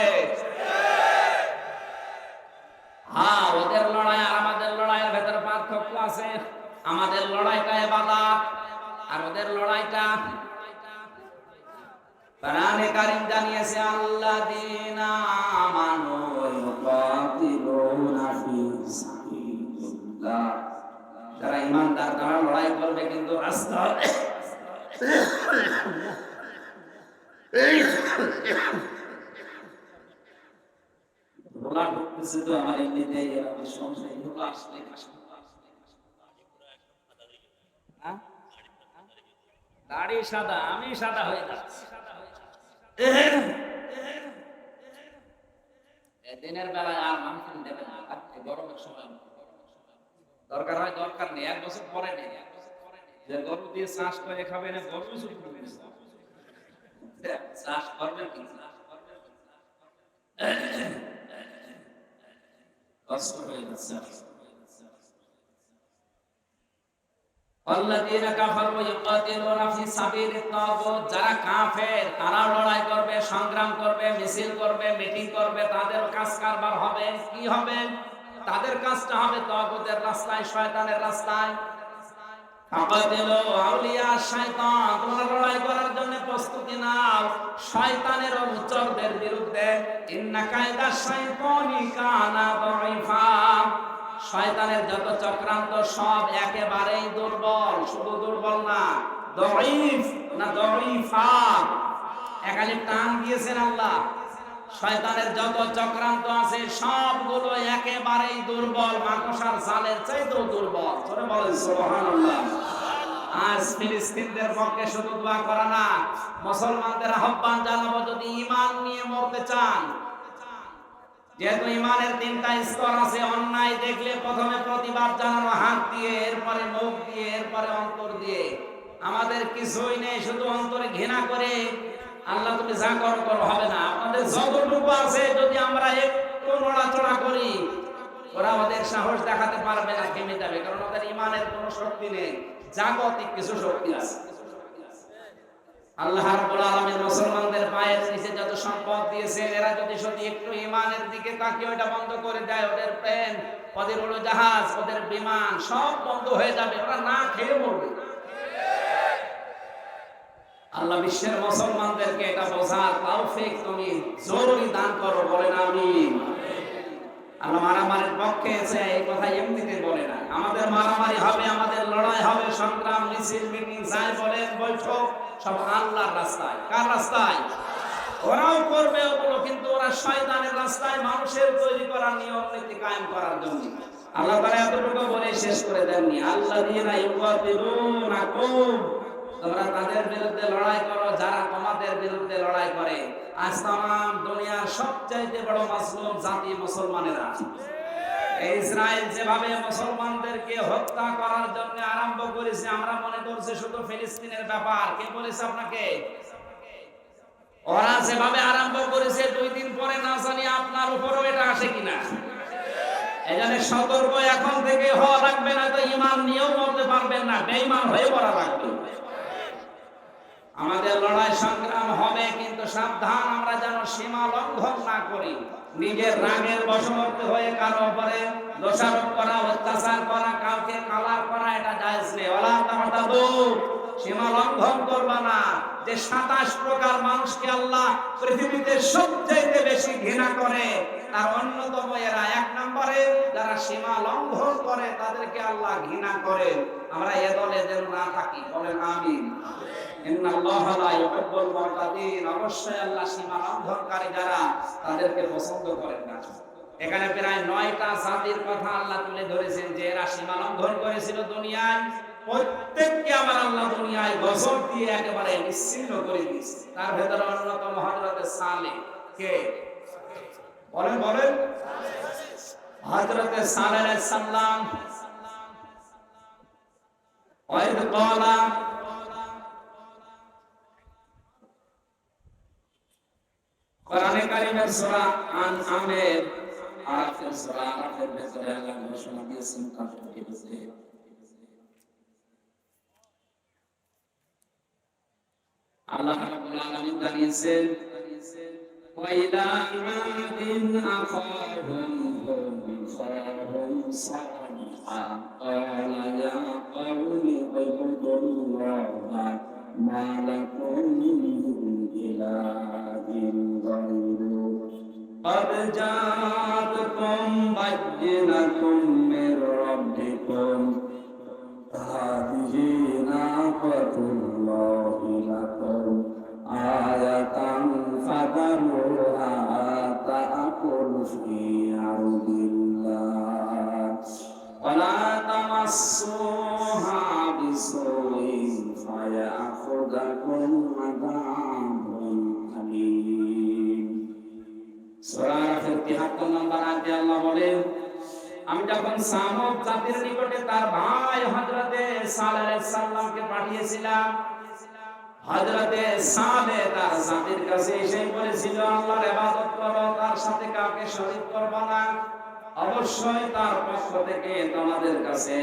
হ্যাঁ, ওদের লড়াই আর আমাদের লড়াইয়ের ভেতরে পার্থক্য আছে। আমাদের লড়াইটা ইবাদত, আর ওদের লড়াইটা কোরআনে কারীম জানিয়েছে, আল্লাযীনা আমানু ইউকাতিলুনা ফি সাবিলিল্লাহ। যারা ঈমানদার তারা লড়াই করবে, কিন্তু রাস্তায় ওরা ঢুকতেছে তো আমার এমনিতেই এরকম সমস্যা, এগুলো আসলে দাড়ি সাদা, আমি সাদা হয়ে যাচ্ছি। দিনের বেলায় আর মাংস দেবেন না, গরমের সময় দরকার হয়, দরকার নেই, 1 বছর পরে নেই। যে গরু দিয়ে চাষ করে খাবেন, গরু চাষ করবেন কি কষ্ট হয়ে যাচ্ছে। আল্লাযীনা কাফারু ইউকাতিলুনা ফি সাবিলিত তাগুত, যারা কাফের তারা লড়াই করবে, সংগ্রাম করবে, মিছিল করবে, মিটিং করবে, তাদের কাজ কারবার হবে কি হবে? তাদের কাজটা হবে তাগুতের রাস্তায়, শয়তানের রাস্তায়। ফাকাতিলু আউলিয়া শাইতান, তোমরা লড়াই করার জন্য প্রস্তুতি নাও শয়তানের অনুচরদের বিরুদ্ধে। ইন্না কায়দা শাইতানি কানা দাঈফা, শয়তানের যত চক্রান্ত সব একেবারেই দুর্বল। শুধু দুর্বল না, দাঈফ না, দাঈফা, একালি টান দিয়েছেন আল্লাহ। শয়তানের যত চক্রান্ত আছে সবগুলো একেবারেই দুর্বল, মাকড়সার জালের চাইতেও দুর্বল। জোরে বলেন সুবহানাল্লাহ। আজ ফিলিস্তিনদের পক্ষে শুধু দোয়া করা না, মুসলমানদের আহ্বান জানাবো, যদি ঈমান নিয়ে মরতে চান, যেহেতু ঈমানের 3টা স্তর আছে, অন্যায় দেখলে প্রথমে প্রতিবাদ জানানো হাত দিয়ে, এরপরে মুখ দিয়ে, এরপরে অন্তর দিয়ে। আমাদের কিছুই নেই, শুধু অন্তরে ঘৃণা করে আল্লাহ তুমি যা করো করো হবে না। আপনাদের যতটুকু আছে যদি আমরা একটু নড়াচড়া করি, ওরা ওদের সাহস দেখাতে পারবে না, থেমে যাবে, কারণ ওদের ঈমানের কোনো শক্তি নেই, জাগতিক কিছু শক্তি আছে। আল্লাহ রাব্বুল আলামিন মুসলমানদের পায়ের নিচে যত সম্পদ দিয়েছেন, এরা যদি শুধু একটু ঈমানের দিকে তাকিয়ে ওটা বন্ধ করে দেয়, ওদের প্লেন, ওদের উড়োজাহাজ, ওদের বিমান সব বন্ধ হয়ে যাবে, ওরা না খেয়ে মরবে। আল্লাহ বিশ্বের মুসলমানদেরকে এটা বোঝার তৌফিক তুমি জরুরি দান করো, বলেন আমিন। আল্লাহ মারামারির পক্ষে এসে এই কথা এমনিতে বলে না। আমাদের মারামারি হবে, আমাদের লড়াই হবে, সংগ্রাম, মিছিল, মিটিং, যাই বলেন, বৈঠক, সব আল্লাহর রাস্তায়। কার রাস্তায়? ওরাও করবে ওগুলো, কিন্তু ওরা শয়তানের রাস্তায়, মানুষের তৈরি করা নিয়ম নীতি কায়েম করার জন্য। আল্লাহ তাআলা এতটুকু বলে শেষ করে দেননি, আল্লাযীনা ইউকাতিলুনাকুম, তোমরা তাদের বিরুদ্ধে লড়াই করো যারা তোমাদের বিরুদ্ধে লড়াই করে। আজ তাম দুনিয়ার সবচাইতে বড় মাসলুম জাতি মুসলমানেরা। ইসরায়েল যেভাবে মুসলমানদেরকে হত্যা করার জন্য আরম্ভ করেছে, আমরা মনে করছি শুধু ফিলিস্তিনের ব্যাপার। কে বলেছে আপনাকে? ওরা যেভাবে আরম্ভ করেছে, 2 দিন পরে না জানি আপনার উপরও এটা আসে কিনা। এজন্য সতর্ক এখন থেকে হওয়া লাগবে, না তো ঈমান নিয়েও মরতে পারবেন না, বেঈমান হয়ে মরা লাগবে। আমাদের লড়াই সংগ্রাম হবে, কিন্তু সাবধান আমরা যেন সীমা লঙ্ঘন না করি। নিজের রাগের বশবর্তী হয়ে কারো উপরে দোষারোপ করা, অত্যাচার করা, কাউকে কালার করা, এটা জায়েজ নেই। ওয়ালা তা'তাদু, সীমা লঙ্ঘন করবা না। যে 27 প্রকার মানুষকে আল্লাহ পৃথিবীতে সবচেয়ে বেশি ঘৃণা করে তার অন্যতম এরা। 1 নম্বরে যারা সীমা লঙ্ঘন করে তাদেরকে আল্লাহ ঘৃণা করেন। আমরা এ দলে যেন না থাকি, বলেন আমিন। ইন্নাল্লাহা লা ইউহিব্বুল মুতাদিন, অবশ্যই আল্লাহ সীমা লঙ্ঘনকারী যারা তাদেরকে পছন্দ করেন না। এখানে প্রায় 9টা জাতির কথা আল্লাহ তুলে ধরেছেন যে এরা সীমা লঙ্ঘন করেছিল দুনিয়ায়। প্রত্যেককে আমার আল্লাহ দুনিয়ায় গজব দিয়ে একেবারে নিশ্চিহ্ন করে দিয়েছে। তার ভেতরে অন্যতম হযরতে সালেহ। কে বলেন বলেন? হযরতে সালেহ আলাইহিস সালাম। ওয়াইদ ক্বালা, কোরআনে কারীমের সূরা আনআমের আয়াতের সূরা আরাফের ভেতরে আল্লাহ ঘোষণা দিয়েছেন কাফেরদের বিরুদ্ধে। আল্লাহ রাব্বুল আলামিন জানিয়েছেন, ওয়াইলা আদিন আখাহুম হুম সালিহা ক্বালা ইয়া কওমি ইবুদুল্লাহা মা লাকুম মিন ইলাহিন গায়রুহু قد جاءتكم بينة من ربكم هذه ناقة الله لكم آية فذروها تأكل في أرض الله ولا تمسوها بسوء فيأخذكم عذاب أليم। সূরা আরাফের 73 নম্বর আয়াতে আল্লাহ বলেন, আমি যখন সামুদ জাতির নিকটে তার ভাই হযরতে সালেহ আলাইহিস সালামকে পাঠিয়েছিলাম, হযরতে সালেহ তার জাতির কাছে এসে বলেছিল, আল্লাহর ইবাদত করো, তার সাথে কাউকে শরীক করবে না। অবশ্যই তার পক্ষ থেকে তোমাদের কাছে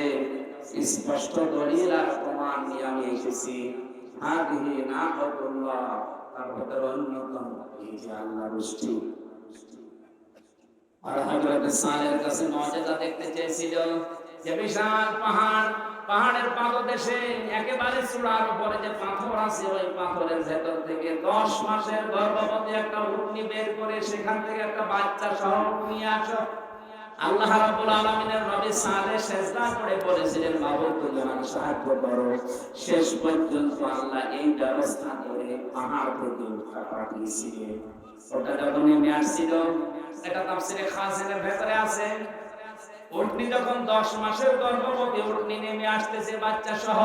স্পষ্ট দলিল আর প্রমাণ নিয়ে আমি এসেছি। হাদিহি নাকাতুল্লাহ, তার ভেতর অন্যতম এই যে আল্লাহর উষ্টি। আর হযরতে সালেহের কাছে মুজিজা দেখতে চেয়েছিল যে বিশাল পাহাড়, পাহাড়ের পাদদেশে একেবারে চূড়ার উপরে যে পাথর আছে, ওই পাথরের ভেতর থেকে 10 মাসের গর্ভবতী একটা উটনি বের করে সেখান থেকে একটা বাচ্চা সহ নিয়ে আসো। আল্লাহ রাব্বুল আলামিনের নবী সালেহ সিজদা করে বলেছিলেন, মাবুদ তুমি আমাকে সাহায্য করো। শেষ পর্যন্ত আল্লাহ এই ব্যবস্থা করে পাহাড় থেকে উঠা পাঠিয়েছিলেন। ওটা যখন নেমে আসছিল, এটা তাফসীরে খাসিনের ভেতরে আছে, উটনি যখন 10 মাসের গর্ভবতী উটনি নেমে আসতেছে বাচ্চা সহ,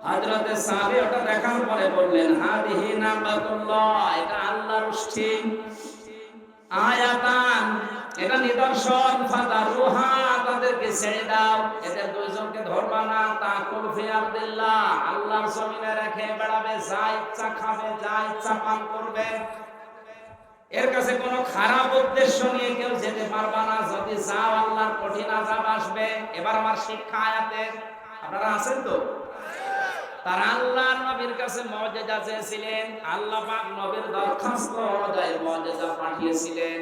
হযরতে সালেহ ওটা দেখার পরে বললেন, হাদিহি নাকাতুল্লাহ, এটা আল্লাহর উষ্টি। আয়াতান, এটা নিদর্শন, ফাদারুহা, তাদেরকে ছেড়ে দাও, এদের দুইজনকে ধরবা না। তাকুল ফি আরদিল্লাহ, আল্লাহর জমিনে রেখে বেড়াবে, যা ইচ্ছা খাবে, যা ইচ্ছা পান করবে। এর কাছে কোনো খারাপ উদ্দেশ্য নিয়ে কেউ যেতে পারবা না। যদি যাও আল্লাহর কঠিন আযাব আসবে। এবার আমার শিক্ষা আয়াতের, আপনারা আছেন তো? তারা আল্লাহর নবীর কাছে মুজিজা চেয়েছিলেন, আল্লাহ পাক নবীর দরখাস্ত অনুযায়ী মুজিজা পাঠিয়েছিলেন।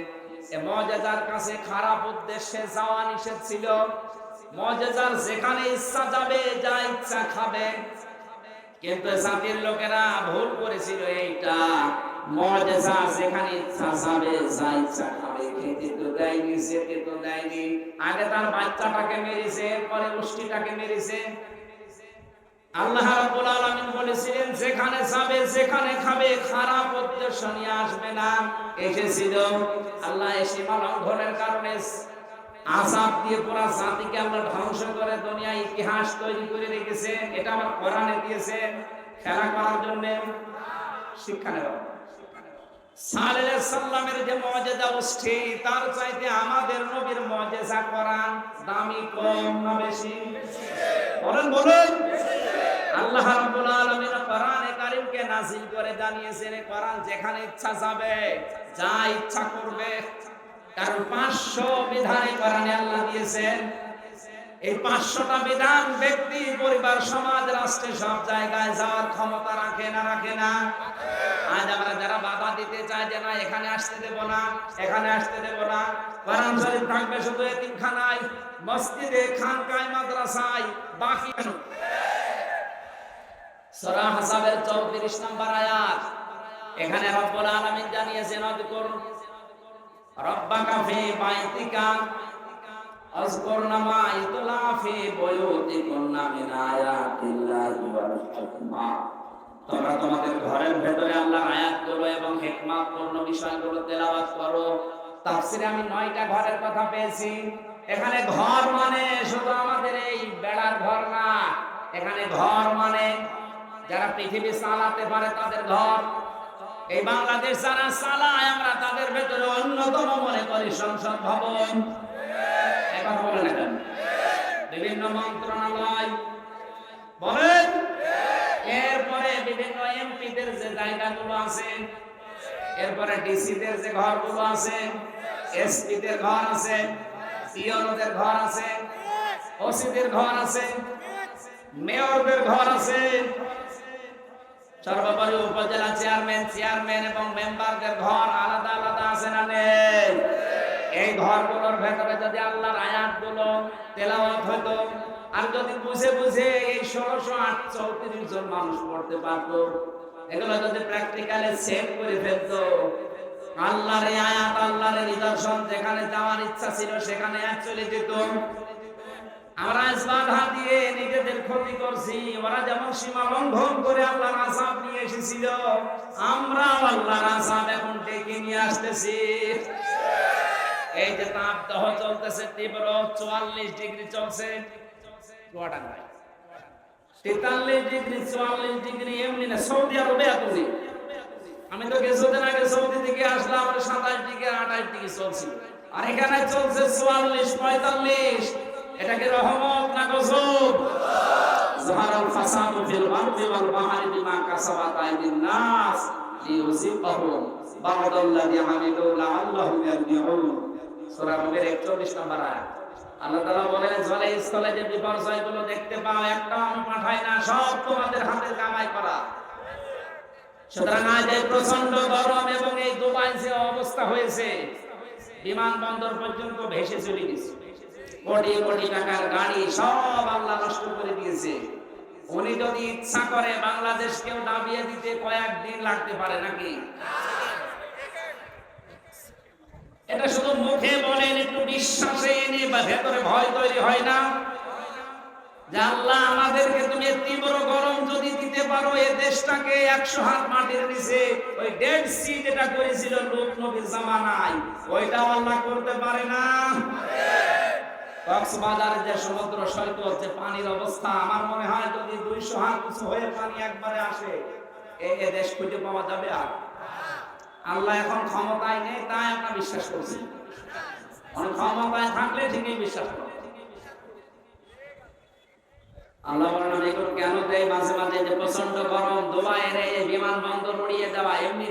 এই মুজিজার কাছে খারাপ উদ্দেশ্যে যাওয়া নিষেধ ছিল। মুজিজার যেখানে ইচ্ছা যাবে, যা ইচ্ছা খাবে। কিন্তু জাতির লোকেরা ভুল করেছিল এইটা, মুজিজা যেখানে ইচ্ছা যাবে, যা ইচ্ছা খাবে, খেতে তো দেয়নি, যেতে তো দেয়নি। আগে তার বাচ্চাটাকে মেরেছে, পরে উষ্টিটাকে মেরেছে। আল্লাহ রাব্বুল আলামিন বলেছিলেন, যেখানে যাবে, যেখানে খাবে, খারাপ উদ্দেশ্য নিয়ে আসবে না। এসেছিল আল্লাহ এই সীমা লঙ্ঘনের কারণে আযাব দিয়ে পুরো জাতিকে আল্লাহ ধ্বংস করে দুনিয়ায় ইতিহাস তৈরি করে রেখেছে। এটা আমার কোরআনে দিয়েছেন খেলা করার জন্য, শিক্ষা নেওয়া। সালেহ আলাইহিস সালামের যে মুজিজা উষ্টি, তার চাইতে আমাদের নবীর মুজিজা কোরআন দামি, কম না বেশি? বলেন বলেন। আল্লাহ রাব্বুল আলামিন কোরআনে কারীমকে নাযিল করে জানিয়েছেন, এই কোরআন যেখানে ইচ্ছা যাবে, যা ইচ্ছা করবে। কারণ 500 বিধান এই কোরআনে আল্লাহ দিয়েছেন। এই 500টা বিধান ব্যক্তি, পরিবার, সমাজ, রাষ্ট্রে সব জায়গায় যাওয়ার ক্ষমতা রাখে না, রাখে না? আজ আমরা যারা বাধা দিতে চাই যে না এখানে আসতে দেব না, এখানে আসতে দেব না, কোরআন শরীফ থাকবে শুধু এতিমখানায়, মসজিদে, খানকায়, মাদ্রাসায়, বাকি সূরা হাসাবের 34 নম্বর আয়াত। এখানে রব্বুল আলামিন জানিয়েছেন, আযকুর রাব্বাকা ফি বাইতিকা আযকুরনা মা ইতলা ফি বুয়ুতিকুন্না মিন আয়াতিল্লাহি ওয়াল হিকমা। তোমরা তোমাদের ঘরের ভেতরে আল্লাহর আয়াতগুলো এবং হিকমতপূর্ণ বিষয়গুলো তেলাওয়াত করো। তাফসিরে আমি 9টা ঘরের কথা পেয়েছি। এখানে ঘর মানে শুধু আমাদের এই বেড়ার ঘর না, এখানে ঘর মানে যারা পৃথিবী চালাতে পারে তাদের ঘর। এই বাংলাদেশ যারা চালায় আমরা তাদের ভেতরে অন্যতম মনে করি সংসদ ভবন। এখন বলেন এখন বিভিন্ন মন্ত্রণালয় বলেন, এরপরে বিভিন্ন এমপিদের যে জায়গাগুলো আছে, এরপরে ডিসিদের যে ঘরগুলো আছে, এসপিদের ঘর আছে, সিওদের ঘর আছে, ওসিদের ঘর আছে, মেয়রদের ঘর আছে, সর্বোপরি উপজেলা চেয়ারম্যান এবং মেম্বারদের ঘর আলাদা আলাদা আছে না নেই? এই ঘরগুলোর ভেতরে যদি আল্লাহর আয়াতগুলো তেলাওয়াত হতো, আর যদি বুঝে বুঝে এই 1638 জন মানুষ পড়তে পারতো, এগুলো যদি প্র্যাকটিক্যালি সেভ করে ফেলতো, আল্লাহর এই আয়াত, আল্লাহর নিদর্শন যেখানে যাওয়ার ইচ্ছা ছিল সেখানে চলে যেত। আমরা বাধা দিয়ে নিজেদের ক্ষতি করছি। ওরা যেমন সীমা লঙ্ঘন করে আল্লাহর আযাব নিয়ে এসেছিল, আমরা আল্লাহর আযাব এখন ডেকে নিয়ে আসতেছি। এই যে তাপদাহ চলতেছে তীব্র, 44 ডিগ্রি চলছে, 43 ডিগ্রি 44 ডিগ্রি এমনি না, সৌদি আরবে এতদিন। আমি তো কিছুদিন আগে সৌদি থেকে আসলাম, 27 ডিগ্রি 28 ডিগ্রি চলছিল, আর এখানে চলছে 44 45। এটা কি রহমত না গজব? যাহারাল ফাসাদু ফিল আরদি ওয়াল বাহরি বিমা কাসাবাত আইদিন নাস লিইউযিবাহুম বা'দাল্লাযী আমিলু লাআল্লাহুম ইয়ারজিউন। সূরা নূরের 41 নম্বর আয়াত। আল্লাহ তাআলা বলেন, জলে স্থলে যে বিপর্যয়গুলো দেখতে পাও, একটাও আমি পাঠাই না, সব তোমাদের হাতের কামাই করা। সুতরাং আজ এই প্রচন্ড গরম এবং এই দুবাই যে অবস্থা হয়েছে, বিমানবন্দর পর্যন্ত ভেসে চলে গেছে। কোটি কোটি টাকার গাড়ি সব আল্লাহ নষ্ট করে দিয়েছে। উনি যদি ইচ্ছা করে বাংলাদেশকেও দাবিয়ে দিতে কয়েকদিন লাগতে পারে নাকি? এটা শুধু মুখে বলেন, একটু বিশ্বাসে এনে বা ভেতরে ভয় তৈরি হয় না যে আল্লাহ আমাদেরকে তুমি তীব্র গরম যদি দিতে পারো, এই দেশটাকে 100 হাত মাটির নিচে ওই ডেড সি যেটা করেছিল লূত নবীর জামানায়, ওইটাও আল্লাহ করতে পারে না? কক্সবাজারের যে সমুদ্র সৈকত, যে পানির অবস্থা, আমার মনে হয় যদি 200 হাত উঁচু হয়ে পানি একবারে আসে, এই দেশ খুঁজে পাওয়া যাবে? আর আল্লাহ এখন ক্ষমতায় নেই তাই আমরা বিশ্বাস করছি, ক্ষমতায় থাকলে ঠিকই বিশ্বাস করব। আল্লাহ বলেন, আমি এগুলো কেন দেই মাঝে মাঝে, যে প্রচন্ড গরম, দুবাইয়ের এই বিমানবন্দর উড়িয়ে দেওয়া এমনি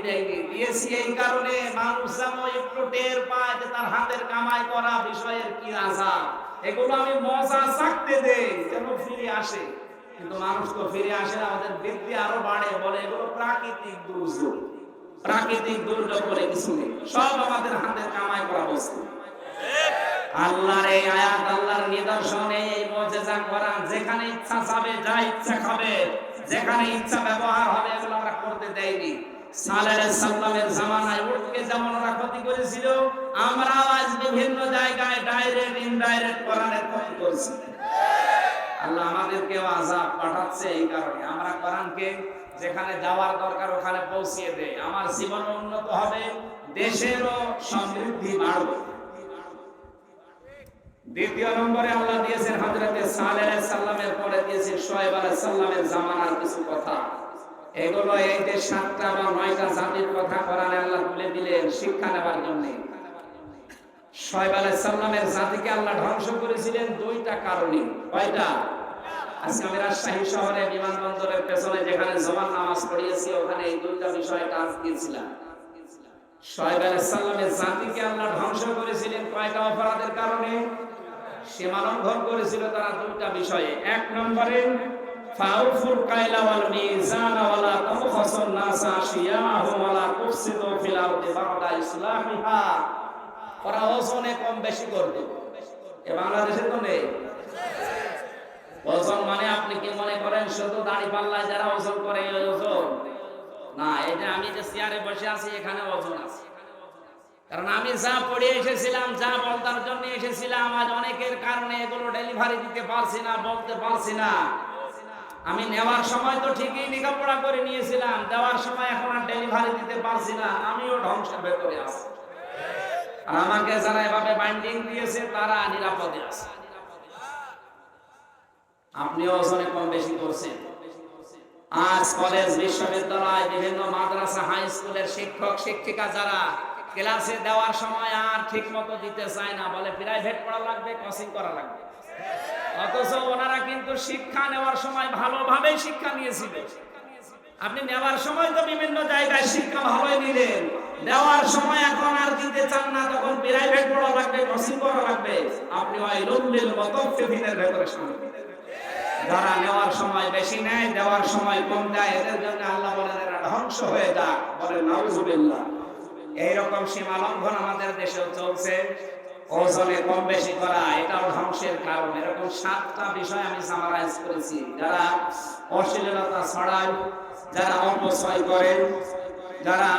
দিয়েছি এই কারণে মানুষ যেন একটু টের পায় যে তার হাতের কামাই করা বিষয়ের কি আযাব। এগুলো আমি মজা চাকতে দেই যেন ফিরে আসে, কিন্তু মানুষ তো ফিরে আসে না, আমাদের বৃদ্ধি আরো বাড়ে, বলে এগুলো প্রাকৃতিক দুর্যোগ। প্রাকৃতিক দুর্যোগ বলে কিছু নেই, সব আমাদের হাতের কামাই করা বস্তু। আল্লাহর এই আয়াত, আল্লাহর নিদর্শন, এই মুজিজা কোরআন, যেখানে ইচ্ছা যাবে, যা ইচ্ছা খাবে, যেখানে ইচ্ছা ব্যবহার হবে, এগুলো আমরা করতে দেইনি। সালেহ আলাইহিস সালামের জামানায় উটকে যেমন ওরা ক্ষতি করেছিল, আমরা আজ বিভিন্ন জায়গায় ডাইরেক্ট ইনডাইরেক্ট কোরআনের ক্ষতি করছি। আল্লাহ আমাদেরকেও আযাব পাঠাচ্ছে এই কারণে। আমরা কোরআনকে যেখানে যাওয়ার দরকার ওখানে পৌঁছিয়ে দেই, আমার জীবন উন্নত হবে, দেশেরও সমৃদ্ধি বাড়বে। দ্বিতীয় নম্বরে আল্লাহ দিয়েছেন হযরতে সালেহ আলাইহিস সালামের পরে দিয়েছেন শুআয়ব আলাইহিস সালামের জামানার কিছু কথা। এগুলো এই যে 7টা বা 9টা জাতির কথা কোরআনে আল্লাহ তুলে দিলেন শিক্ষা নেবার জন্য। শুআয়ব আলাইহিস সালামের জাতিকে আল্লাহ ধ্বংস করেছিলেন 2টা কারণে। কয়টা? আজকে আমি রাজশাহী শহরে বিমানবন্দরের পেছনে যেখানে জোহর নামাজ পড়িয়েছি, ওখানে এই 2টা বিষয় টাচ দিয়েছিলাম। শুআয়ব আলাইহিস সালামের জাতিকে আল্লাহ ধ্বংস করেছিলেন কয়টা অপরাধের কারণে? সীমা লঙ্ঘন করেছিল তারা 2টা বিষয়ে। 1 নম্বরে ফাউফুল কাইলা ওয়াল মিজান ওয়া লা তাবখাসুন নাসা আশিয়াহুম ওয়া লা তুফসিদু ফিল আরদি বা'দা ইসলাহিহা। ওরা ওজনে কম বেশি করত। এ বাংলাদেশে তো নেই। ওজন মানে আপনি কি মনে করেন শুধু দাড়ি পাল্লায় যারা ওজন করে ওই ওজন? না, এটা আমি যে চেয়ারে বসে আছি এখানে ওজন আছে। কারণ আমি যা পড়ে এসেছিলাম, যা বলতার জন্য এসেছিলাম, আজ অনেকের কারণে এগুলো ডেলিভারি দিতে পারছি না, বলতে পারছি না। আমি নেওয়ার সময় তো ঠিকই লেখাপড়া করে নিয়েছিলাম, দেওয়ার সময় এখন আর ডেলিভারি দিতে পারছি না, আমিও ধ্বংসের ভেতরে আছি। আর আমাকে যারা এভাবে বাইন্ডিং দিয়েছে তারা নিরাপদে আছে। আপনিও ওজনে কম বেশি করছেন। আজ কলেজ, বিশ্ববিদ্যালয়, বিভিন্ন মাদ্রাসা, হাই স্কুলের শিক্ষক শিক্ষিকা যারা ক্লাসে দেওয়ার সময় আর ঠিক মতো দিতে চায় না, বলে প্রাইভেট পড়া লাগবে, কোচিং করা লাগবে। অথচ ওনারা কিন্তু শিক্ষা নেওয়ার সময় ভালোভাবে শিক্ষা নিয়েছিল। আপনি নেওয়ার সময় তো বিভিন্ন জায়গায় শিক্ষা ভালোই নিলেন, দেওয়ার সময় এখন আর দিতে চান না, তখন প্রাইভেট পড়া লাগবে, কোচিং করা লাগবে। আপনি ওই লুল্লিল মুতাফফিফিনের ভেতরে শামিল। যারা নেওয়ার সময় বেশি নেয়, দেওয়ার সময় কম দেয়, এদের জন্য আল্লাহ বলেন এরা ধ্বংস হয়ে যাক। বলে নাউজুবিল্লাহ। এইরকম সীমা লঙ্ঘন আমাদের দেশেও চলছে। ওজনে কম বেশি করা এটাও ধ্বংসের কারণ। এরকম 7টা বিষয় আমি সামারাইজ করেছি। যারা অশ্লীলতা ছড়ায়, যারা অপচয় করে, যারা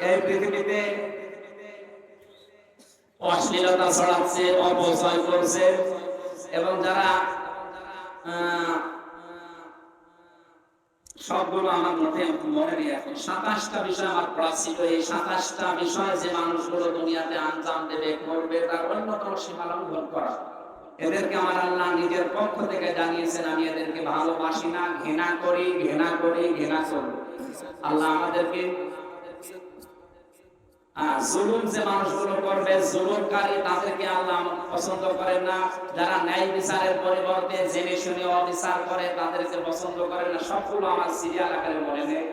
এই পৃথিবীতে অশ্লীলতা ছড়াচ্ছে, অপচয় করছে, এবং যারা সবগুলো আমার মনে নেই এখন। 27টা বিষয় আমার পড়া ছিল। এই 27টা বিষয় যে মানুষগুলো দুনিয়াতে আঞ্জাম দেবে, করবে, তার অন্যতম সীমা লঙ্ঘন করা। এদেরকে আমার আল্লাহ নিজের পক্ষ থেকে জানিয়েছেন, আমি এদেরকে ভালোবাসি না, ঘৃণা করি, ঘৃণা করি, ঘৃণা করি। আল্লাহ আমাদেরকে জুলুম যে মানুষগুলো করবে, জুলুমকারী, তাদেরকে আল্লাহ পছন্দ করেন না। যারা ন্যায় বিচারের পরিবর্তে জেনে শুনে অবিচার করে, তাদেরকে পছন্দ করেন না। সবগুলো আমার সিরিয়াল আকারে মনে নেই।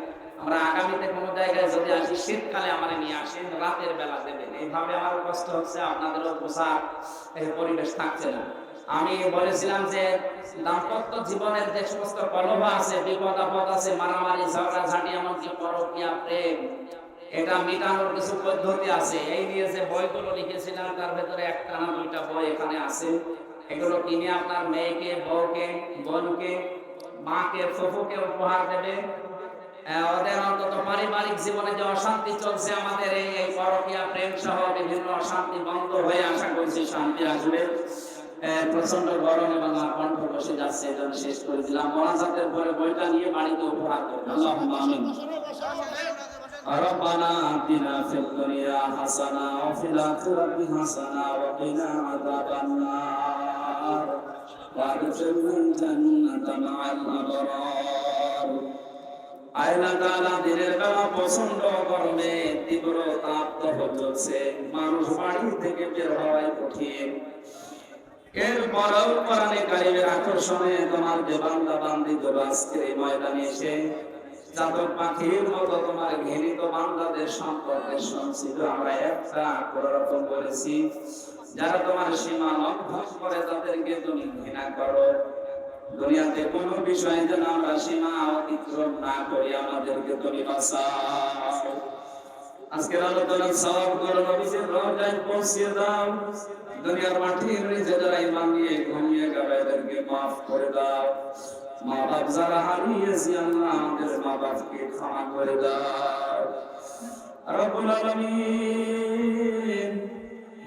আমরা আগামীতে কোনো জায়গায় যদি আসি, শীতকালে আমার নিয়ে আসেন, রাতের বেলা দেবেন। এইভাবে আমার কষ্ট হচ্ছে, আপনাদেরও পোশাক পরিবেশ থাকছে না। আমি বলেছিলাম যে দাম্পত্য জীবনের যে সমস্ত কলহ আছে, বিপদ আপদ আছে, মারামারি, ঝগড়াঝাটি, এমনকি পরকীয়া, প্রেম, এটা মেটানোর কিছু পদ্ধতি আছে। এই নিয়ে যে বইগুলো লিখেছিলাম, তার ভেতরে 1টা না 2টা বই এখানে আছে। এগুলো কিনে আপনার মেয়েকে, বউকে, বোনকে, মাকে, ফুফুকে উপহার দেবে। ওদের অন্তত পারিবারিক জীবনে যে অশান্তি চলছে আমাদের, এই পরকীয়া, প্রেম সহ বিভিন্ন অশান্তি বন্ধ হয়ে আশা করছি শান্তি আসবে। প্রচন্ড গরম এবং আমার কণ্ঠ বসে যাচ্ছে, এজন্য শেষ করে দিলাম। মোনাজাতের পরে বইটা নিয়ে বাড়িতে উপহার করবেন। আল্লাহুম্মা আমিন। ربنا آتنا في الدنيا حسنة وفي الآخرة حسنة وقنا عذاب النار وادخلنا الجنة مع الأبرار। আল্লাহ তাআলা দিনের বেলা প্রচন্ড গরমে তীব্র তাপ চলছে, মানুষ বাড়ি থেকে বের হওয়াই কঠিন। এরপরেও কোরআনে কারিমের আকর্ষণে তোমার যে বান্দা বান্দি গুলো আজকের এই ময়দানে এসে চাতক পাখির মতো তোমার ঘৃণিত বান্দাদের সম্পর্কে শুনছিল। আমরা একটা কোনরকম বলেছি, যারা তোমার সীমা লঙ্ঘন করে তাদেরকে তুমি ঘৃণা করো। দুনিয়াতে কোনো বিষয়ে যেন আমরা সীমা অতিক্রম না করি, আমাদেরকে তুমি বাঁচাও। আজকের আলোচনার সওয়াবগুলো নবীজির রওজায় পৌঁছিয়ে দাও। দুনিয়ার মাটির নিচে যারা ঈমান নিয়ে ঘুমিয়ে গেল, এদেরকে মাফ করে দাও। মা বাপ যারা হারিয়েছি, আল্লাহ আমাদের মা বাপকে ক্ষমা করে দাও। রব্বুল আলামিন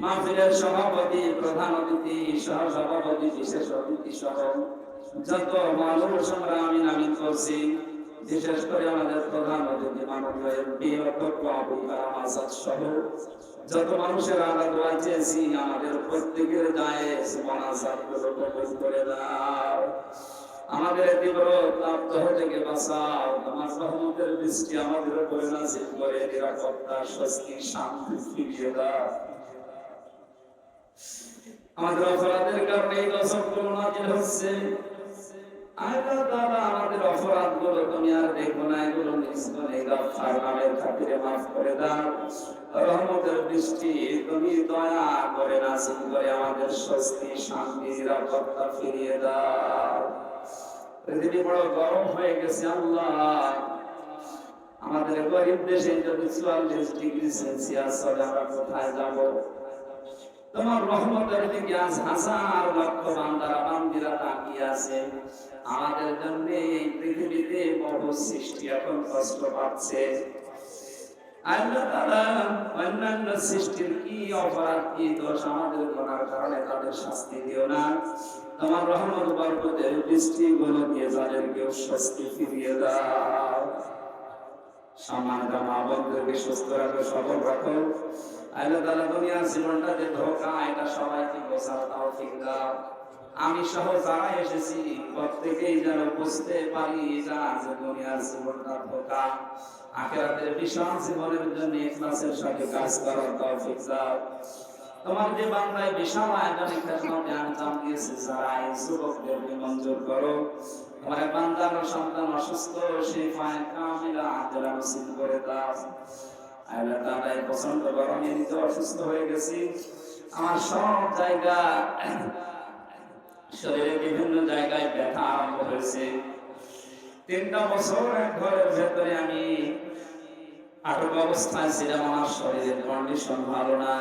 মাহফিলের সভাপতি, প্রধান অতিথি, সহ সভাপতি, বিশেষ অতিথি সহ যত মানুষ আমরা আমিন আমিন করছি, বিশেষ করে আমাদের প্রধান অতিথি মাননীয় এমপি অধ্যক্ষ আবুল কালাম আজাদ সহ যত মানুষের আমরা দোয়া চেয়েছি, আমাদের প্রত্যেকের জায়েজ মোনাজাতগুলো কবুল করে দাও। আমাদের তীব্র তাপ থেকে বাঁচাও। তোমার রহমতের দৃষ্টি আমাদের উপরে নাযিল করে নিরাপত্তা, স্বস্তি, শান্তি ফিরিয়ে দাও। আমাদের অপরাধের কারণে এই গজবগুলো নাযিল হচ্ছে। আল্লাহ তাআলা আমাদের অপরাধগুলো তুমি আর দেখো না, এগুলো নিষ্কনে গাফফার নামের খাতিরে মাফ করে দাও। রহমতের দৃষ্টি তুমি দয়া করে নাযিল করে আমাদের স্বস্তি, শান্তি, নিরাপত্তা ফিরিয়ে দাও। পৃথিবী বড় গরম হয়ে গেছে আল্লাহ। আমাদের গরিব দেশে যদি 44 ডিগ্রি সেলসিয়াস হলে আমরা কোথায় যাব? তোমার রহমতের দিকে আজ হাজার লক্ষ বান্দারা বান্দিরা তাকিয়ে আছে। আমাদের জন্য এই পৃথিবীতে বহু সৃষ্টি এখন কষ্ট পাচ্ছে। আল্লাহ তাআলা অন্যান্য সৃষ্টির কি অপরাধ কি দোষ আমাদের গুনার কারণে তাদের শাস্তি দিও না। তোমার রহমত বরকতের দৃষ্টিগুলো দিয়ে তাদেরকে স্বস্তি ফিরিয়ে দাও। সম্মানিত মা বোনদেরকে সুস্থ রাখো, সবল রাখো। আল্লাহ তাআলা দুনিয়ার জীবনটা যে ধোঁকা, এটা সবাইকে বোঝার তৌফিক দাও। আমি সহ যারা এসেছি প্রত্যেকেই যেন বুঝতে পারি এটা যে দুনিয়ার জীবনটা ধোঁকা, আখিরাতের বিশাল জীবনের জন্য ইখলাসের সাথে কাজ করার তৌফিক দাও। তোমার যে বান্দায় বিশাল আয়োজনে খেদমতে আঞ্জাম দিয়েছে, যারা এই যুবকদেরকে মঞ্জুর করো। তোমার বান্দার সন্তান অসুস্থ, শিফায়ে কামিলা আজরা নসিব করে দাও। আল্লাহ তাআলা এই প্রচন্ড গরমে নিজে অসুস্থ হয়ে গেছি। আমার সব জায়গা শরীরে বিভিন্ন জায়গায় ব্যথা আরম্ভ হয়েছে। 3টা বছর এক ঘরের ভেতরে আমি আটক অবস্থায় ছিলাম। আমার শরীরের কন্ডিশন ভালো না।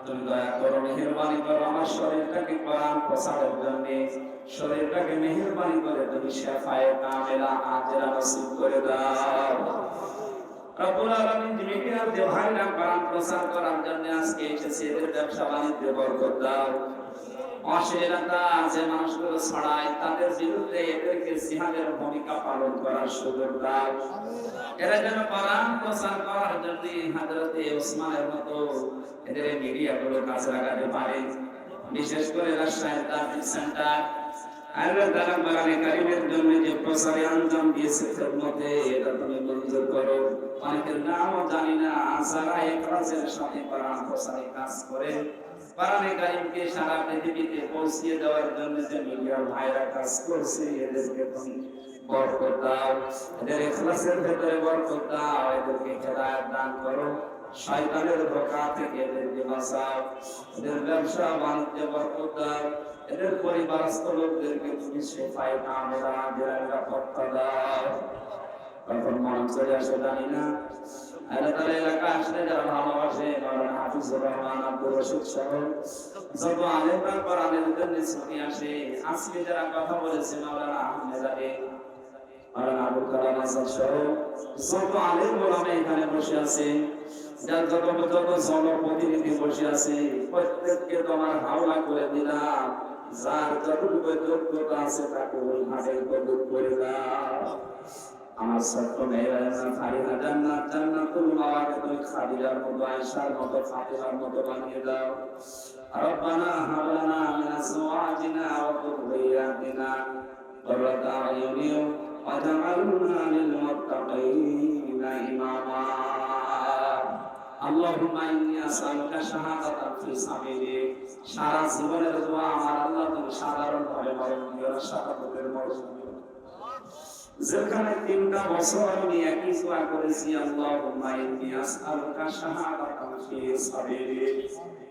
তুমি দয়া করো, মেহেরবানি করো, আমার শরীরটাকে কোরআন প্রচারের জন্য শরীরটাকে মেহেরবানি করে তুমি শিফায়ে কামিলা আজরা নসিব করে দাও। রব্বুল আলামিন মিডিয়ার যে ভাইরা কোরআন প্রচার করার জন্য আজকে এসেছে, এদের ব্যবসা বাণিজ্যে বরকত দাও। অশ্লীলতা যে মানুষগুলো ছড়ায় তাদের বিরুদ্ধে এদেরকে জিহাদের ভূমিকা পালন করার সুযোগ দাও। এরা যেন কোরআন প্রচার করার জন্য হযরতে ওসমানের মতো এদের মিডিয়াগুলো কাজে লাগাতে পারে। বিশেষ করে রাজশাহীর তাফসীর সেন্টার আল্লাহ তাআলা কোরআনে কারীমের জন্য যে প্রচারে আঞ্জাম দিয়েছে খেদমতে, এটা তুমি মঞ্জুর করো। অনেকের নামও জানি না, যারা ইখলাসের সাথে কোরআন প্রচারে কাজ করে কোরআনে কারীমকে সারা পৃথিবীতে পৌঁছিয়ে দেওয়ার জন্য যে মিডিয়ার ভাইরা কাজ করছে, এদেরকে তুমি বরকত দাও, এদের ইখলাসের ভেতরে বরকত দাও, এদেরকে হেদায়েত দান করো। শয়তানের ধোঁকা থেকে এদেরকে বাঁচাও, এদের ব্যবসা বাণিজ্যে বরকত দাও, এদের পরিবারস্থ লোকদেরকে তুমি শিফায়ে কামিলা আজরা নিরাপত্তা দাও। কখন মন চলে আসে জানি না। আল্লাহ তাআলা এলাকা আসলে যারা ভালোবাসে, মাওলানা হাফিজুর রহমান, আব্দুর রশিদ সহ যত আলেমরা কোরআনের জন্য ছুটি আসে, আজকে যারা কথা বলেছে মাওলানা আহমেদ আলী, মাওলানা আবুল কালাম আসাদ সহ যত আলেম ওলামা এখানে বসে আছে, যার যত জনপ্রতিনিধি বসে আছে, প্রত্যেককে তোমার হাওলা করে দিলাম। যার যতটুকু যোগ্যতা আছে তাকে ওই ঘাটে কবুল করে দাও। আমার ছোট্ট মেয়েরা ফারিহা জান্নাত, জান্নাতুল মাওয়াকে তুমি খাদিজার মতো, আয়েশার মতো, ফাতিমার মতো বানিয়ে দাও। রব্বানা হাব লানা মিন আজওয়াজিনা ওয়া যুররিয়াতিনা কুররাতা আয়ুনিন ওয়াজআলনা লিল মুত্তাকিনা ইমামা। আল্লাহুম্মা ইন্নী আসআলুকা শাহাদাতান ফি সাবিলিক। সারা জীবনের দোয়া আমার আল্লাহ, তুমি সাধারণভাবে মরণ দিও না, শাহাদাতের মরণ দিও। যেখানে 3টা বছর আমি একই দোয়া করেছি, আল্লাহুম্মা ইন্নী আসআলুকা শাহাদাতান ফি সাবিলিক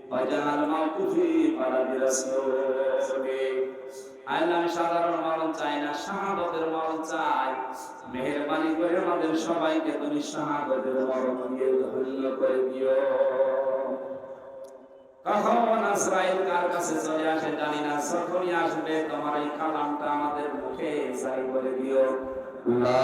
ওয়াজআল মাউতি ফি বালাদি রাসূলিক। আল্লাহ, আমি সাধারণ মরণ চাই না, শাহাদাতের মরণ চাই। মেহেরবানি করে আমাদের সবাইকে তুমি শাহাদাতের মরণ দিয়ে ধন্য করে দিও। কখন আজরাইল কার কাছে চলে আসে জানি না, যখনই আসবে তোমার এই কালামটা আমাদের মুখে জারি করে দিও। লা